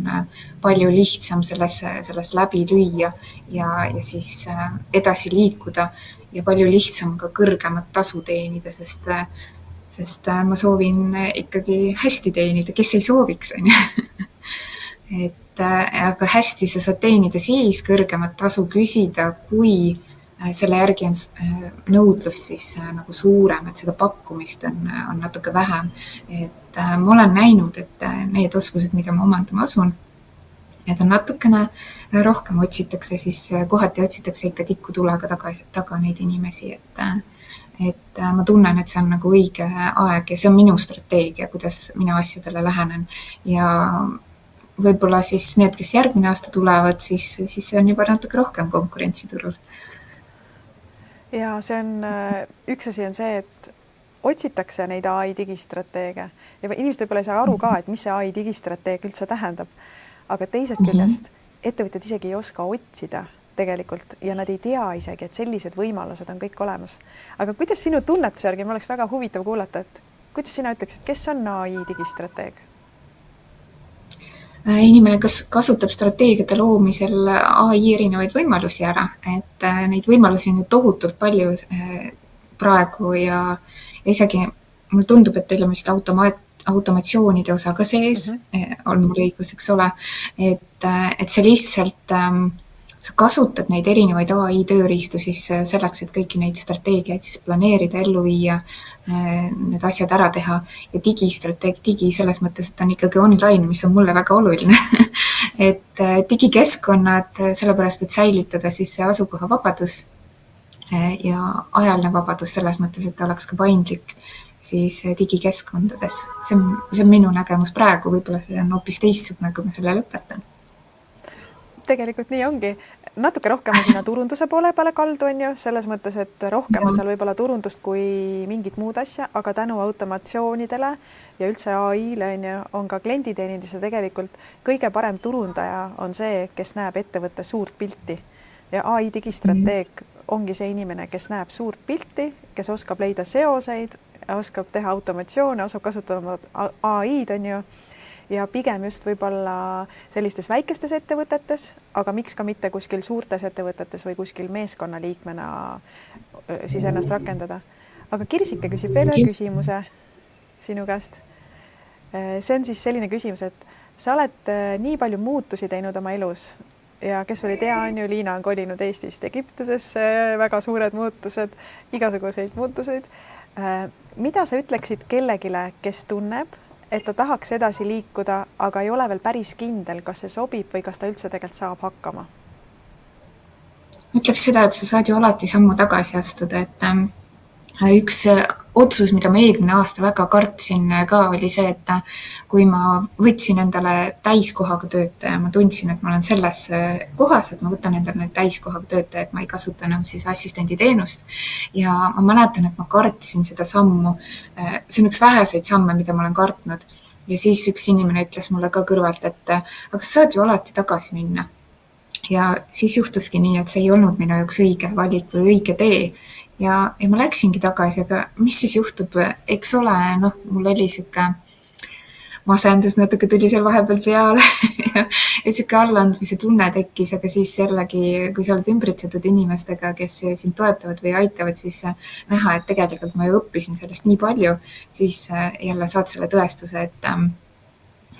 palju lihtsam selles läbi lüüa ja siis edasi liikuda ja palju lihtsam ka kõrgemat tasu teenida, sest ma soovin ikkagi hästi teenida, kes ei sooviks, on ju. Aga hästi sa saad teenida siis kõrgemat tasu küsida, kui selle järgi on nõudlus siis nagu suurem, et seda pakkumist on natuke vähem. Et ma olen näinud, et need oskused, mida ma omandama asun, need on natukene rohkem otsitakse, siis kohati otsitakse ikka tikutulega taga neid inimesi, et ma tunnen, et see on nagu õige aeg ja see on minu strateegia, kuidas mina asjadele lähenen. Ja võib-olla siis need, kes järgmine aasta tulevad, siis on juba natuke rohkem konkurentsiturul. Ja see on, üks asi on see, et otsitakse neid AI digistrateegia ja inimesed võib-olla ei saa aru ka, et mis see AI digistrateegia üldse tähendab. Aga teisest küljest ettevõtjad isegi ei oska otsida tegelikult ja nad ei tea isegi, et sellised võimalused on kõik olemas. Aga kuidas sinu tunnetuse järgi, ma oleks väga huvitav kuulata, et kuidas sina ütleksid, kes on AI digistrateeg? Inimene, kes kasutab strateegiate loomisel AI erinevaid võimalusi ära, et neid võimalusi on ju tohutult palju praegu ja isegi mulle tundub, et teil on vist automatsioonide osa ka sees, on mul õigus, eks ole, et see lihtsalt, sa kasutad neid erinevaid AI tööriistu siis selleks, et kõiki neid strateegiaid siis planeerida, ellu viia, need asjad ära teha ja digi selles mõttes, et on ikkagi online, mis on mulle väga oluline. Et digikeskkonnad sellepärast, et säilitada siis see asukoha vabadus ja ajaline vabadus selles mõttes, et ta oleks ka paindlik siis digikeskkondades. See on minu nägemus praegu, võib-olla see on hoopis teistsugune, kui ma selle lõpetan. Tegelikult nii ongi. Natuke rohkem on sinna turunduse poole peale kaldu, on ju, selles mõttes, et rohkem on seal võib-olla turundust kui mingit muud asja, aga tänu automatsioonidele ja üldse AI-le on ka klienditeenindus ja tegelikult kõige parem turundaja on see, kes näeb ettevõtte suurt pilti. Ja AI digistrateeg ongi see inimene, kes näeb suurt pilti, kes oskab leida seoseid, oskab teha automatsioone, oskab kasutada AI-d, on ju. ja pigem just võib-olla sellistes väikestes ettevõtetes, aga miks ka mitte kuskil suurtes ettevõtetes või kuskil meeskonnaliikmena siis ennast rakendada. Aga Kirsike küsib veel ühe küsimuse sinu käest. See on siis selline küsimus, et sa oled nii palju muutusi teinud oma elus ja kes veel ei tea, on ju, Liina on kolinud Eestist Egiptusesse, väga suured muutused, igasuguseid muutuseid. Mida sa ütleksid kellegile, kes tunneb, et ta tahaks edasi liikuda, aga ei ole veel päris kindel, kas see sobib või kas ta üldse tegelikult saab hakkama? Ütleks seda, et sa saad ju alati sammu tagasi astuda, et üks otsus, mida ma eelmine aasta väga kartsin ka, oli see, et kui ma võtsin endale täiskohaga töötaja, ma tundsin, et ma olen selles kohas, et ma võtan endale täiskohaga töötaja, et ma ei kasuta enam siis assistendi teenust. Ja ma mäletan, et ma kartsin seda sammu. See on üks väheseid samme, mida ma olen kartnud. Ja siis üks inimene ütles mulle ka kõrvalt, et aga sa saad ju alati tagasi minna. Ja siis juhtuski nii, et see ei olnud minu jaoks õige valik või õige tee. Ja ma läksingi tagasi, aga mis siis juhtub? Eks ole, mul oli siuke masendus natuke tuli seal vahepeal peale ja siuke allaandmise tunne tekkis, aga siis jällegi, kui sa oled ümbritsetud inimestega, kes sind toetavad või aitavad, siis näha, et tegelikult ma ju õppisin sellest nii palju, siis jälle saad selle tõestuse,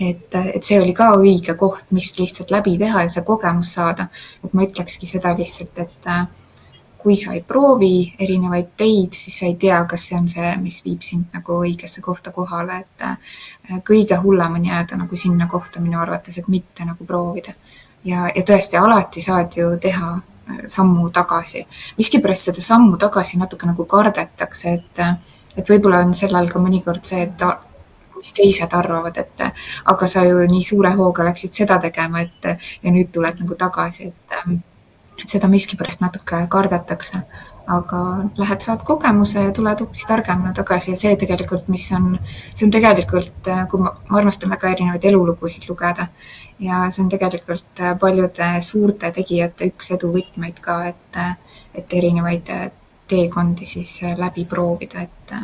et see oli ka õige koht, mis lihtsalt läbi teha ja see kogemus saada. Et ma ütlekski seda lihtsalt, et kui sa ei proovi erinevaid teid, siis sa ei tea, kas see on see, mis viib sind nagu õigesse kohta kohale, et kõige hullem on jääda nagu sinna kohta minu arvates, et mitte nagu proovida. Ja tõesti, alati saad ju teha sammu tagasi. Miskipärast seda sammu tagasi natuke nagu kardetakse, et võib-olla on sellel ka mõnikord see, et mis teised arvavad, et aga sa ju nii suure hooga läksid seda tegema, ja nüüd tuled nagu tagasi, et seda miskipärast natuke kardetakse, aga lähed, saad kogemuse ja tuled hoopis targemana tagasi ja see tegelikult, see on tegelikult, kui ma armastan väga erinevaid elulugusid lugeda ja see on tegelikult paljude suurte tegijate üks eduvõtmeid ka, et erinevaid teekondi siis läbi proovida, et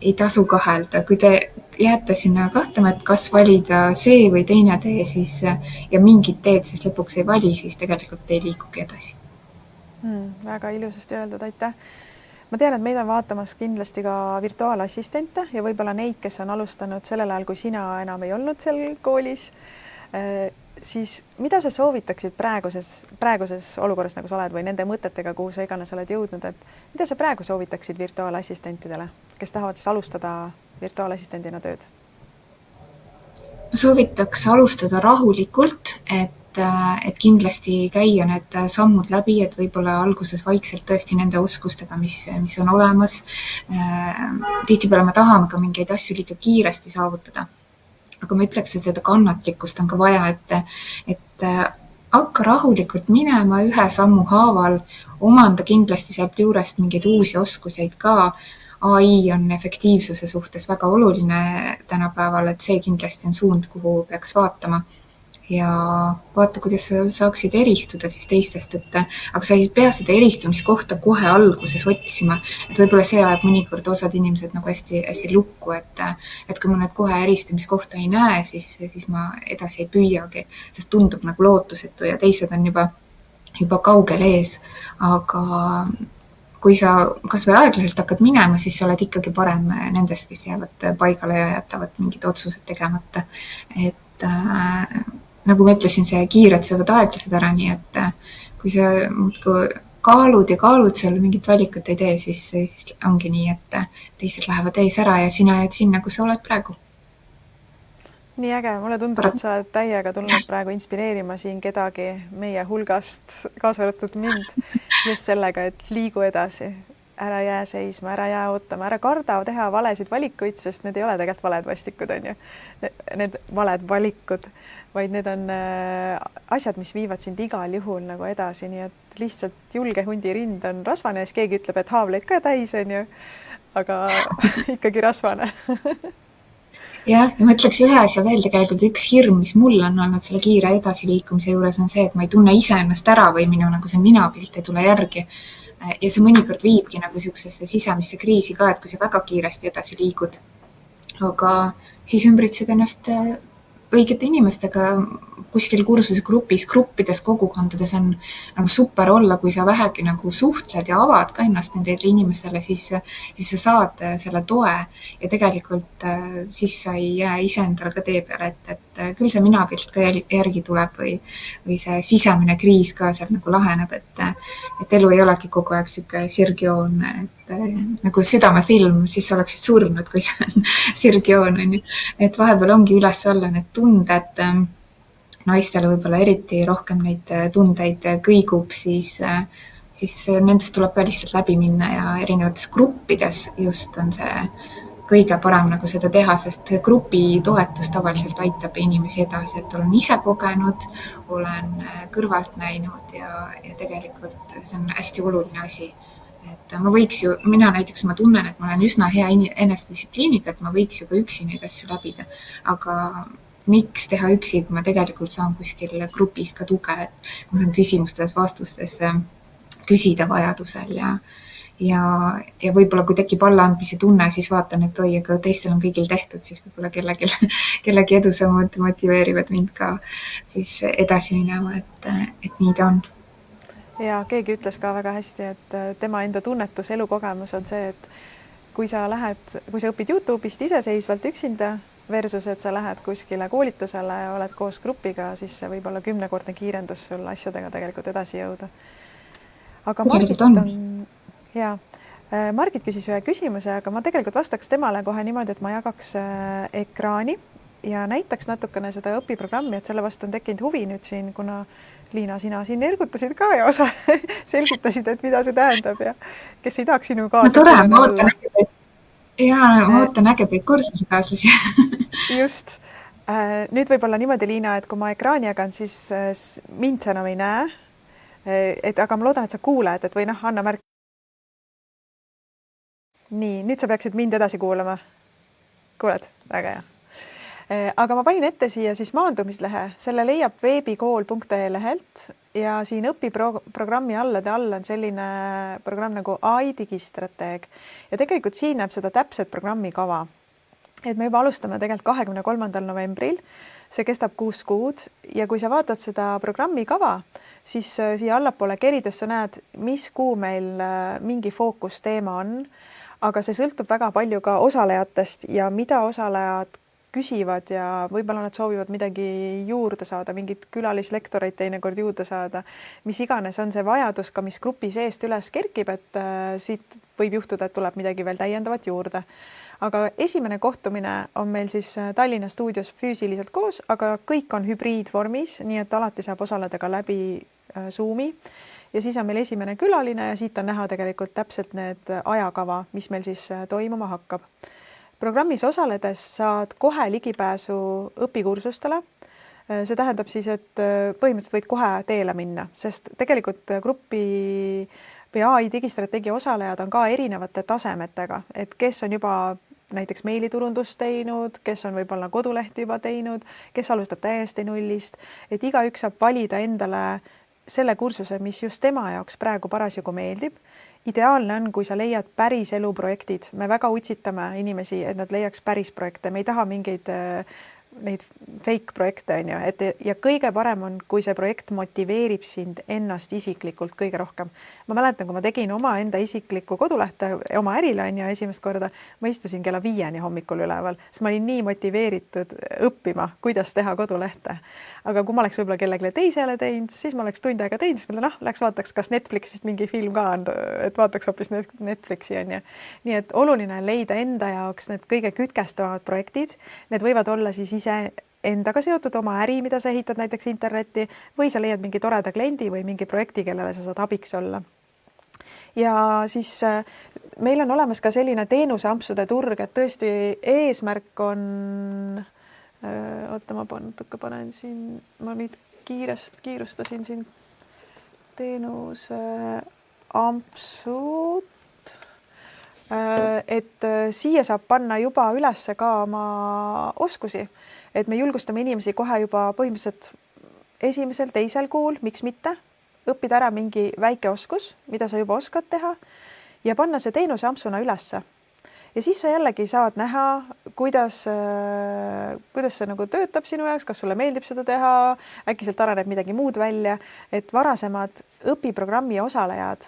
ei tasu kahelda. Kui te jääte sinna kahtlema, et kas valida see või teine tee siis, ja mingid teed siis lõpuks ei vali, siis tegelikult ei liikugi edasi. Väga ilusasti öeldud, aitäh. Ma tean, et meid on vaatamas kindlasti ka virtuaalassistente ja võib-olla neid, kes on alustanud sellel ajal, kui sina enam ei olnud seal koolis. Siis mida sa soovitaksid praeguses olukorras, nagu sa oled, või nende mõtetega, kuhu sa iganes oled jõudnud, et mida sa praegu soovitaksid virtuaalassistentidele, kes tahavad siis alustada virtuaalassistendina tööd? Ma soovitaks alustada rahulikult, et kindlasti käia need sammud läbi, et võib-olla alguses vaikselt tõesti nende oskustega, mis on olemas. Tihtipeale me tahame ka mingeid asju liiga kiiresti saavutada. Aga ma ütleks, et seda kannatlikkust on ka vaja, et hakka rahulikult minema ühe sammu haaval, omanda kindlasti sealt juurest mingeid uusi oskuseid ka. AI on efektiivsuse suhtes väga oluline tänapäeval, et see kindlasti on suund, kuhu peaks vaatama. Ja vaata, kuidas sa saaksid eristuda siis teistest, aga sa ei pea seda eristumiskohta kohe alguses otsima, et võib-olla see ajab mõnikord osad inimesed nagu hästi, hästi lukku, et kui ma nüüd kohe eristumiskohta ei näe, siis ma edasi ei püüagi, sest tundub nagu lootusetu ja teised on juba kaugel ees, aga kui sa kas või aeglaselt hakkad minema, siis sa oled ikkagi parem nendest, kes jäävad paigale ja jätavad mingid otsused tegemata, et nagu ma ütlesin, see kiired söövad aeglased ära, nii et kui sa kaalud ja kaalud seal mingit valikut ei tee, siis ongi nii, et teised lähevad ees ära ja sina jääd sinna, kus sa oled praegu. Nii äge, mulle tundub, et sa oled täiega tulnud praegu inspireerima siin kedagi meie hulgast, kaasa arvatud mind, just sellega, et liigu edasi, ära jää seisma, ära jää ootama, ära karda teha valesid valikuid, sest need ei ole tegelikult valed vastikud, on ju. Need valed valikud, vaid need on asjad, mis viivad sind igal juhul nagu edasi, nii et lihtsalt julge hundi rind on rasvane, ja keegi ütleb, et haavleid ka täis, on ju, aga ikkagi rasvane. Ja ma ütleks ühe asja veel tegelikult, üks hirm, mis mul on olnud selle kiire edasiliikumise juures on see, et ma ei tunne ise ennast ära või minu nagu see minapilt ei tule järgi. Ja see mõnikord viibki nagu siuksesse sisemisse kriisi ka, et kui sa väga kiiresti edasi liigud aga siis ümbritsed ennast õigete inimestega kuskil kursuse gruppides, kogukondades on nagu super olla, kui sa vähegi nagu suhtled ja avad ka ennast nendele inimestele, siis sa saad selle toe ja tegelikult siis sa ei jää iseendale ka tee peale, et küll see minapilt ka järgi tuleb või see sisemine kriis ka seal nagu laheneb, et elu ei olegi kogu aeg sihuke sirgjoon, et nagu südamefilm, siis sa oleksid surnud, kui see on sirgjoon, on ju. Et vahepeal ongi üles-alla need tunded, naistel võib-olla eriti rohkem neid tundeid kõigub, siis nendest tuleb ka lihtsalt läbi minna ja erinevates gruppides just on see kõige parem nagu seda teha, sest grupi toetus tavaliselt aitab inimesi edasi, et olen ise kogenud, olen kõrvalt näinud ja tegelikult see on hästi oluline asi. Et ma võiks ju, mina näiteks ma tunnen, et ma olen üsna hea enesedistsipliiniga, et ma võiks ju ka üksi neid asju läbida, aga miks teha üksi, kui ma tegelikult saan kuskil grupis ka tuge, et ma saan küsimustes-vastustes küsida vajadusel ja võib-olla kui tekib allaandmise tunne, siis vaatan, et oi, aga teistel on kõigil tehtud, siis võib-olla kellegi edusammud motiveerivad mind ka siis edasi minema, et nii ta on. Ja keegi ütles ka väga hästi, et tema enda tunnetus, elukogemus on see, et kui sa õpid YouTube'ist iseseisvalt üksinda versus, et sa lähed kuskile koolitusele ja oled koos grupiga, siis see võib olla 10-kordne kiirendus sul asjadega tegelikult edasi jõuda. Aga Margit on hea. Margit küsis ühe küsimuse, aga ma tegelikult vastaks temale kohe niimoodi, et ma jagaks ekraani ja näitaks natukene seda õpiprogrammi, et selle vastu on tekkinud huvi nüüd siin, kuna Liina, sina siin ergutasid ka ja osa selgitasid, et mida see tähendab ja kes ei tahaks sinu kaasa. Tore, ma ootan ägedaid kursusekaaslasi. Just. Nüüd võib-olla niimoodi, Liina, et kui ma ekraani jagan, siis mind sa enam ei näe. Aga ma loodan, et sa kuuled, et või anna märk. Nii, nüüd sa peaksid mind edasi kuulama. Kuuled? Väga hea. Aga ma panin ette siia siis maandumislehe, selle leiab veebikool.ee lehelt ja siin õpiprogrammi all on selline programm nagu AI digistrateeg ja tegelikult siin näeb seda täpset programmi kava. Et me juba alustame tegelikult 23. novembril, see kestab 6 kuud ja kui sa vaatad seda programmi kava, siis siia allapoole kerides sa näed, mis kuu meil mingi fookusteema on, aga see sõltub väga palju ka osalejatest ja mida osalejad küsivad ja võib-olla nad soovivad midagi juurde saada, mingit külalislektoreid teinekord juurde saada, mis iganes on see vajadus ka, mis grupi seest üles kerkib, et siit võib juhtuda, et tuleb midagi veel täiendavat juurde. Aga esimene kohtumine on meil siis Tallinna stuudios füüsiliselt koos, aga kõik on hübriidvormis, nii et alati saab osaleda ka läbi Zoomi. Ja siis on meil esimene külaline ja siit on näha tegelikult täpselt need ajakava, mis meil siis toimuma hakkab. Programmis osaledes saad kohe ligipääsu õpikursustele. See tähendab siis, et põhimõtteliselt võid kohe teele minna, sest tegelikult grupi või AI digistrateegia osalejad on ka erinevate tasemetega, et kes on juba näiteks meiliturundust teinud, kes on võib-olla kodulehti juba teinud, kes alustab täiesti nullist, et igaüks saab valida endale selle kursuse, mis just tema jaoks praegu parasjagu meeldib. Ideaalne on, kui sa leiad päris eluprojektid. Me väga utsitame inimesi, et nad leiaks päris projekte. Me ei taha mingeid neid fake projekte, on ju, ja kõige parem on, kui see projekt motiveerib sind ennast isiklikult kõige rohkem. Ma mäletan, kui ma tegin oma enda isiklikku kodulehte oma ärile, on ju, esimest korda, ma istusin kella 5 hommikul üleval, sest ma olin nii motiveeritud õppima, kuidas teha kodulehte. Aga kui ma oleks võib-olla kellelegi teisele teinud, siis ma oleks tund aega teinud, siis ma läks vaataks, kas Netflixist mingi film ka on, et vaataks hoopis Netflixi, on ju. Nii et oluline on leida enda jaoks need kõige kütkestavamad projektid. Need võivad olla siis ise endaga seotud oma äri, mida sa ehitad näiteks internetti või sa leiad mingi toreda kliendi või mingi projekti, kellele sa saad abiks olla. Ja siis meil on olemas ka selline teenuseampsude turg, et tõesti eesmärk on oota, ma natuke panen siin, ma nüüd kiirustasin siin teenuse ampsud, et siia saab panna juba üles ka oma oskusi, et me julgustame inimesi kohe juba põhimõtteliselt esimesel, teisel kuul, miks mitte, õppida ära mingi väike oskus, mida sa juba oskad teha ja panna see teenuse ampsuna ülesse. ja siis sa jällegi saad näha, kuidas see nagu töötab sinu jaoks, kas sulle meeldib seda teha, äkki sealt areneb midagi muud välja, et varasemad õpiprogrammi osalejad,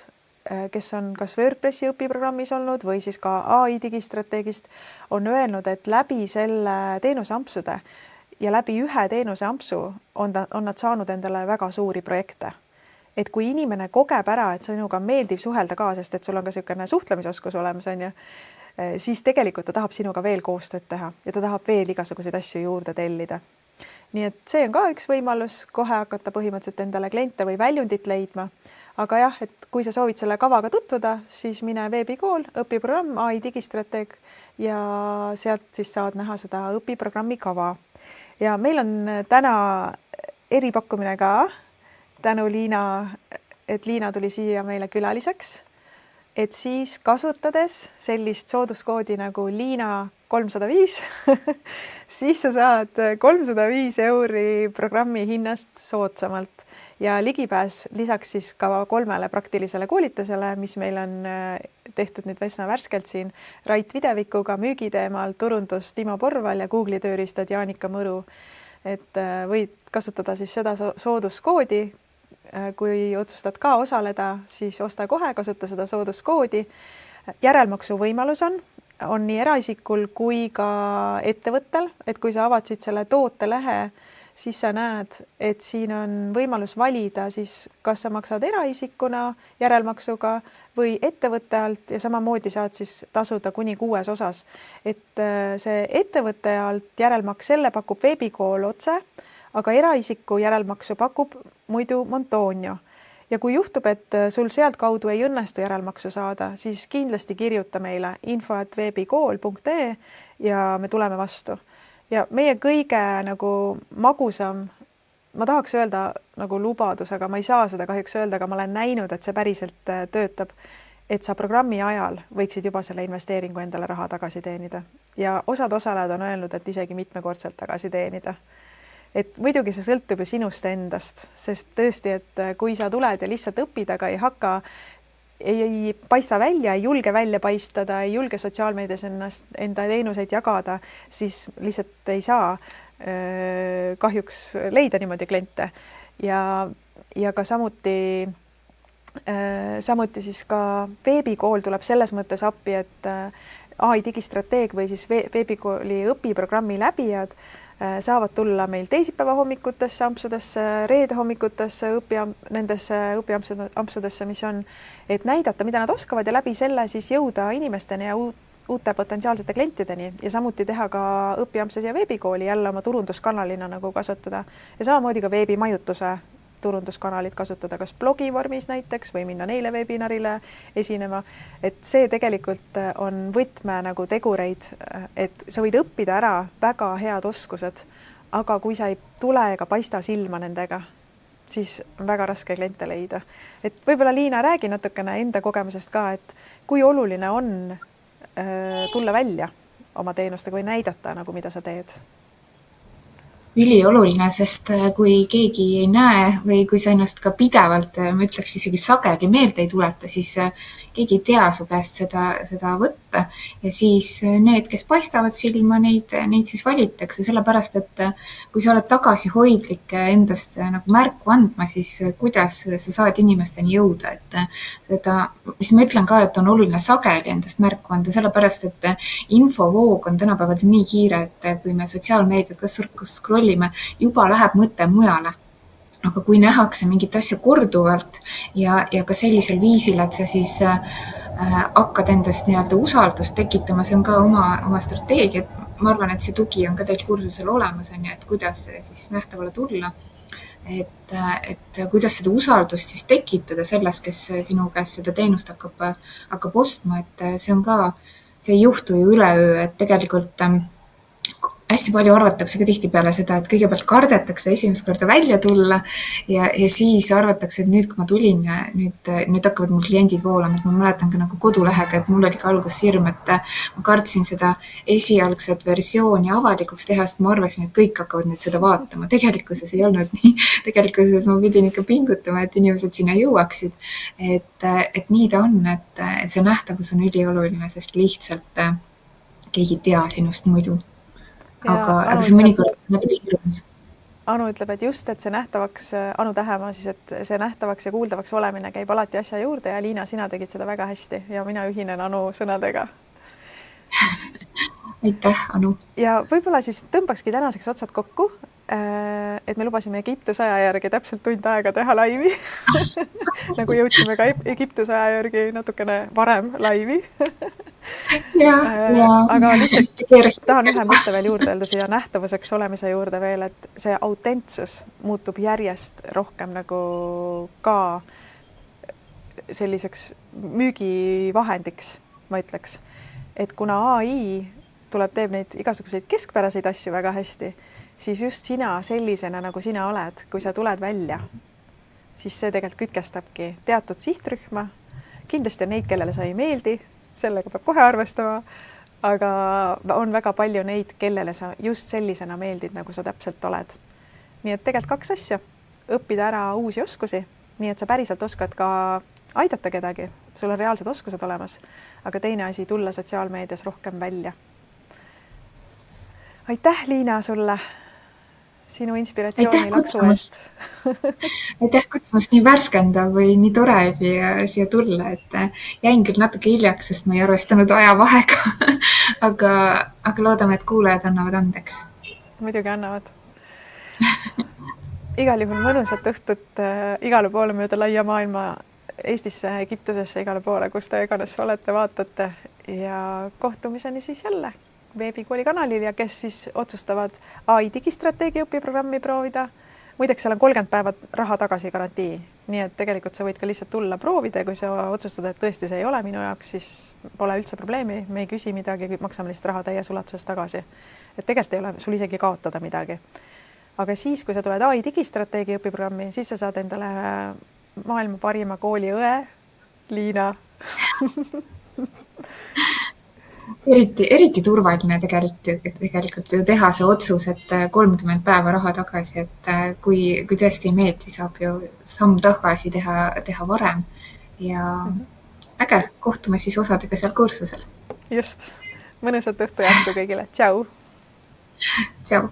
kes on kas WordPressi õpiprogrammis olnud või siis ka AI digistrateegist, on öelnud, et läbi selle teenuse ampsude ja läbi ühe teenuse ampsu on nad saanud endale väga suuri projekte. Et kui inimene kogeb ära, et sinuga meeldib suhelda ka, sest et sul on ka niisugune suhtlemisoskus olemas, on ju, siis tegelikult ta tahab sinuga veel koostööd teha ja ta tahab veel igasuguseid asju juurde tellida. Nii et see on ka üks võimalus kohe hakata põhimõtteliselt endale kliente või väljundit leidma. Aga jah, et kui sa soovid selle kavaga tutvuda, siis mine veebikool, õpiprogramm, AI digistrateeg ja sealt siis saad näha seda õpiprogrammi kava. Ja meil on täna eripakkumine ka tänu Liina, et Liina tuli siia meile külaliseks, et siis kasutades sellist sooduskoodi nagu Liina 305, siis sa saad 305 € programmi hinnast soodsamalt ja ligipääs lisaks siis ka 3 praktilisele koolitusele, mis meil on tehtud nüüd Vesna värskelt siin Rait Videvikuga müügiteemal, turundus Timo Porval ja Google'i tööriistad Jaanika Mõru. Et võid kasutada siis seda sooduskoodi. Kui otsustad ka osaleda, siis osta kohe, kasuta seda sooduskoodi. Järelmaksu võimalus on nii eraisikul kui ka ettevõttel, et kui sa avad siit selle tootelehe, siis sa näed, et siin on võimalus valida siis, kas sa maksad eraisikuna järelmaksuga või ettevõtte alt ja samamoodi saad siis tasuda kuni 6 osas. Et see ettevõtte alt järelmaks selle pakub veebikool otse, aga eraisiku järelmaksu pakub muidu Montonio. Ja kui juhtub, et sul sealt kaudu ei õnnestu järelmaksu saada, siis kindlasti kirjuta meile info@veebikool.ee ja me tuleme vastu. Ja meie kõige nagu magusam, ma tahaks öelda nagu lubadus, aga ma ei saa seda kahjuks öelda, aga ma olen näinud, et see päriselt töötab, et sa programmi ajal võiksid juba selle investeeringu endale raha tagasi teenida. Ja osad osalejad on öelnud, et isegi mitmekordselt tagasi teenida. Et muidugi see sõltub ju sinust endast, sest tõesti, et kui sa tuled ja lihtsalt õpid, aga ei hakka, ei paista välja, ei julge välja paistada, ei julge sotsiaalmeedias enda teenuseid jagada, siis lihtsalt ei saa kahjuks leida niimoodi kliente. Ja ka samuti siis ka veebikool tuleb selles mõttes appi, et AI digistrateeg või siis veebikooli õpiprogrammi läbijad saavad tulla meil teisipäeva hommikutesse ampsudesse, reede hommikutesse nendesse õpiampsudesse, mis on, et näidata, mida nad oskavad ja läbi selle siis jõuda inimesteni ja uute potentsiaalsete klientideni ja samuti teha ka õpiampses ja veebikooli jälle oma turunduskanalina nagu kasutada ja samamoodi ka veebimajutuse turunduskanalit kasutada, kas blogi vormis näiteks või minna neile webinarile esinema. Et see tegelikult on võtme nagu tegureid, et sa võid õppida ära väga head oskused, aga kui sa ei tule ega paista silma nendega, siis on väga raske kliente leida. Et võib-olla Liina, räägi natukene enda kogemusest ka, et kui oluline on tulla välja oma teenustega või näidata nagu, mida sa teed? Ülioluline, sest kui keegi ei näe või kui sa ennast ka pidevalt, ma ütleks isegi sageli meelde ei tuleta, siis keegi ei tea su käest seda võtta ja siis need, kes paistavad silma, neid siis valitakse, sellepärast, et kui sa oled tagasihoidlik endast nagu märku andma, siis kuidas sa saad inimesteni jõuda, et seda, mis ma ütlen ka, et on oluline sageli endast märku anda, sellepärast, et infovoog on tänapäeval nii kiire, et kui me sotsiaalmeediat kas scrollime, juba läheb mõte mujale. Aga kui nähakse mingit asja korduvalt ja ka sellisel viisil, et sa siis hakkad endast nii-öelda usaldust tekitama, see on ka oma strateegia. Ma arvan, et see tugi on ka teil kursusel olemas, et kuidas siis nähtavale tulla. Et kuidas seda usaldust siis tekitada selles, kes sinu käest seda teenust hakkab ostma, et see on ka, see ei juhtu ju üleöö, et tegelikult hästi palju arvatakse ka tihtipeale seda, et kõigepealt kardetakse esimest korda välja tulla ja siis arvatakse, et nüüd, kui ma tulin, nüüd hakkavad mul kliendid voolama, et ma mäletan ka nagu kodulehega, et mul oli ka alguses hirm, et ma kartsin seda esialgset versiooni avalikuks teha, sest ma arvasin, et kõik hakkavad nüüd seda vaatama. Tegelikkuses ei olnud nii. Tegelikkuses ma pidin ikka pingutama, et inimesed sinna jõuaksid. Et nii ta on, et see nähtavus on ülioluline, sest lihtsalt keegi ei tea sinust muidu. ja Aga Anu see on ütleb, mõnikord natuke hirmus. Anu ütleb, et just, et see nähtavaks, Anu Tähemaa siis, et see nähtavaks ja kuuldavaks olemine käib alati asja juurde ja Liina, sina tegid seda väga hästi ja mina ühinen Anu sõnadega. Aitäh, Anu! Ja võib-olla siis tõmbakski tänaseks otsad kokku, et me lubasime Egiptuse aja järgi täpselt tund aega teha laivi nagu jõudsime ka Egiptuse aja järgi natukene varem laivi aga lihtsalt tahan ühe mõtte veel juurde öelda siia nähtavuseks olemise juurde veel, et see autentsus muutub järjest rohkem nagu ka selliseks müügivahendiks, ma ütleks. Et kuna AI teeb neid igasuguseid keskpäraseid asju väga hästi, siis just sina sellisena, nagu sina oled, kui sa tuled välja, siis see tegelikult kütkestabki teatud sihtrühma. Kindlasti on neid, kellele sa ei meeldi, sellega peab kohe arvestama, aga on väga palju neid, kellele sa just sellisena meeldid, nagu sa täpselt oled. Nii et tegelikult 2 asja. Õppida ära uusi oskusi, nii et sa päriselt oskad ka aidata kedagi, sul on reaalsed oskused olemas, aga teine asi, tulla sotsiaalmeedias rohkem välja. Aitäh, Liina, sulle sinu inspiratsiooni laksu eest. Aitäh kutsumast, nii värskendav või nii tore oli siia tulla, et jäin küll natuke hiljaks, sest ma ei arvestanud ajavahega, aga loodame, et kuulajad annavad andeks. Muidugi annavad. Igal juhul mõnusat õhtut igale poole mööda laia maailma, Eestisse, Egiptusesse, igale poole, kus te iganes olete, vaatate ja kohtumiseni siis jälle veebikooli kanalil ja kes siis otsustavad AI digistrateegia õpiprogrammi proovida. Muideks seal on 30 päeva raha tagasi garantii, nii et tegelikult sa võid ka lihtsalt tulla proovida ja kui sa otsustad, et tõesti see ei ole minu jaoks, siis pole üldse probleemi, me ei küsi midagi, maksame lihtsalt raha täies ulatuses tagasi. Et tegelikult ei ole sul isegi kaotada midagi. Aga siis, kui sa tuled AI digistrateegia õpiprogrammi, siis sa saad endale maailma parima kooli õe, Liina. Eriti turvaline tegelikult ju teha see otsus, et 30 päeva raha tagasi, et kui tõesti ei meeldi, saab ju samm tagasi teha varem ja äge, kohtume siis osadega seal kursusel. Just, mõnusat õhtu jätku kõigile, tšau! Tšau!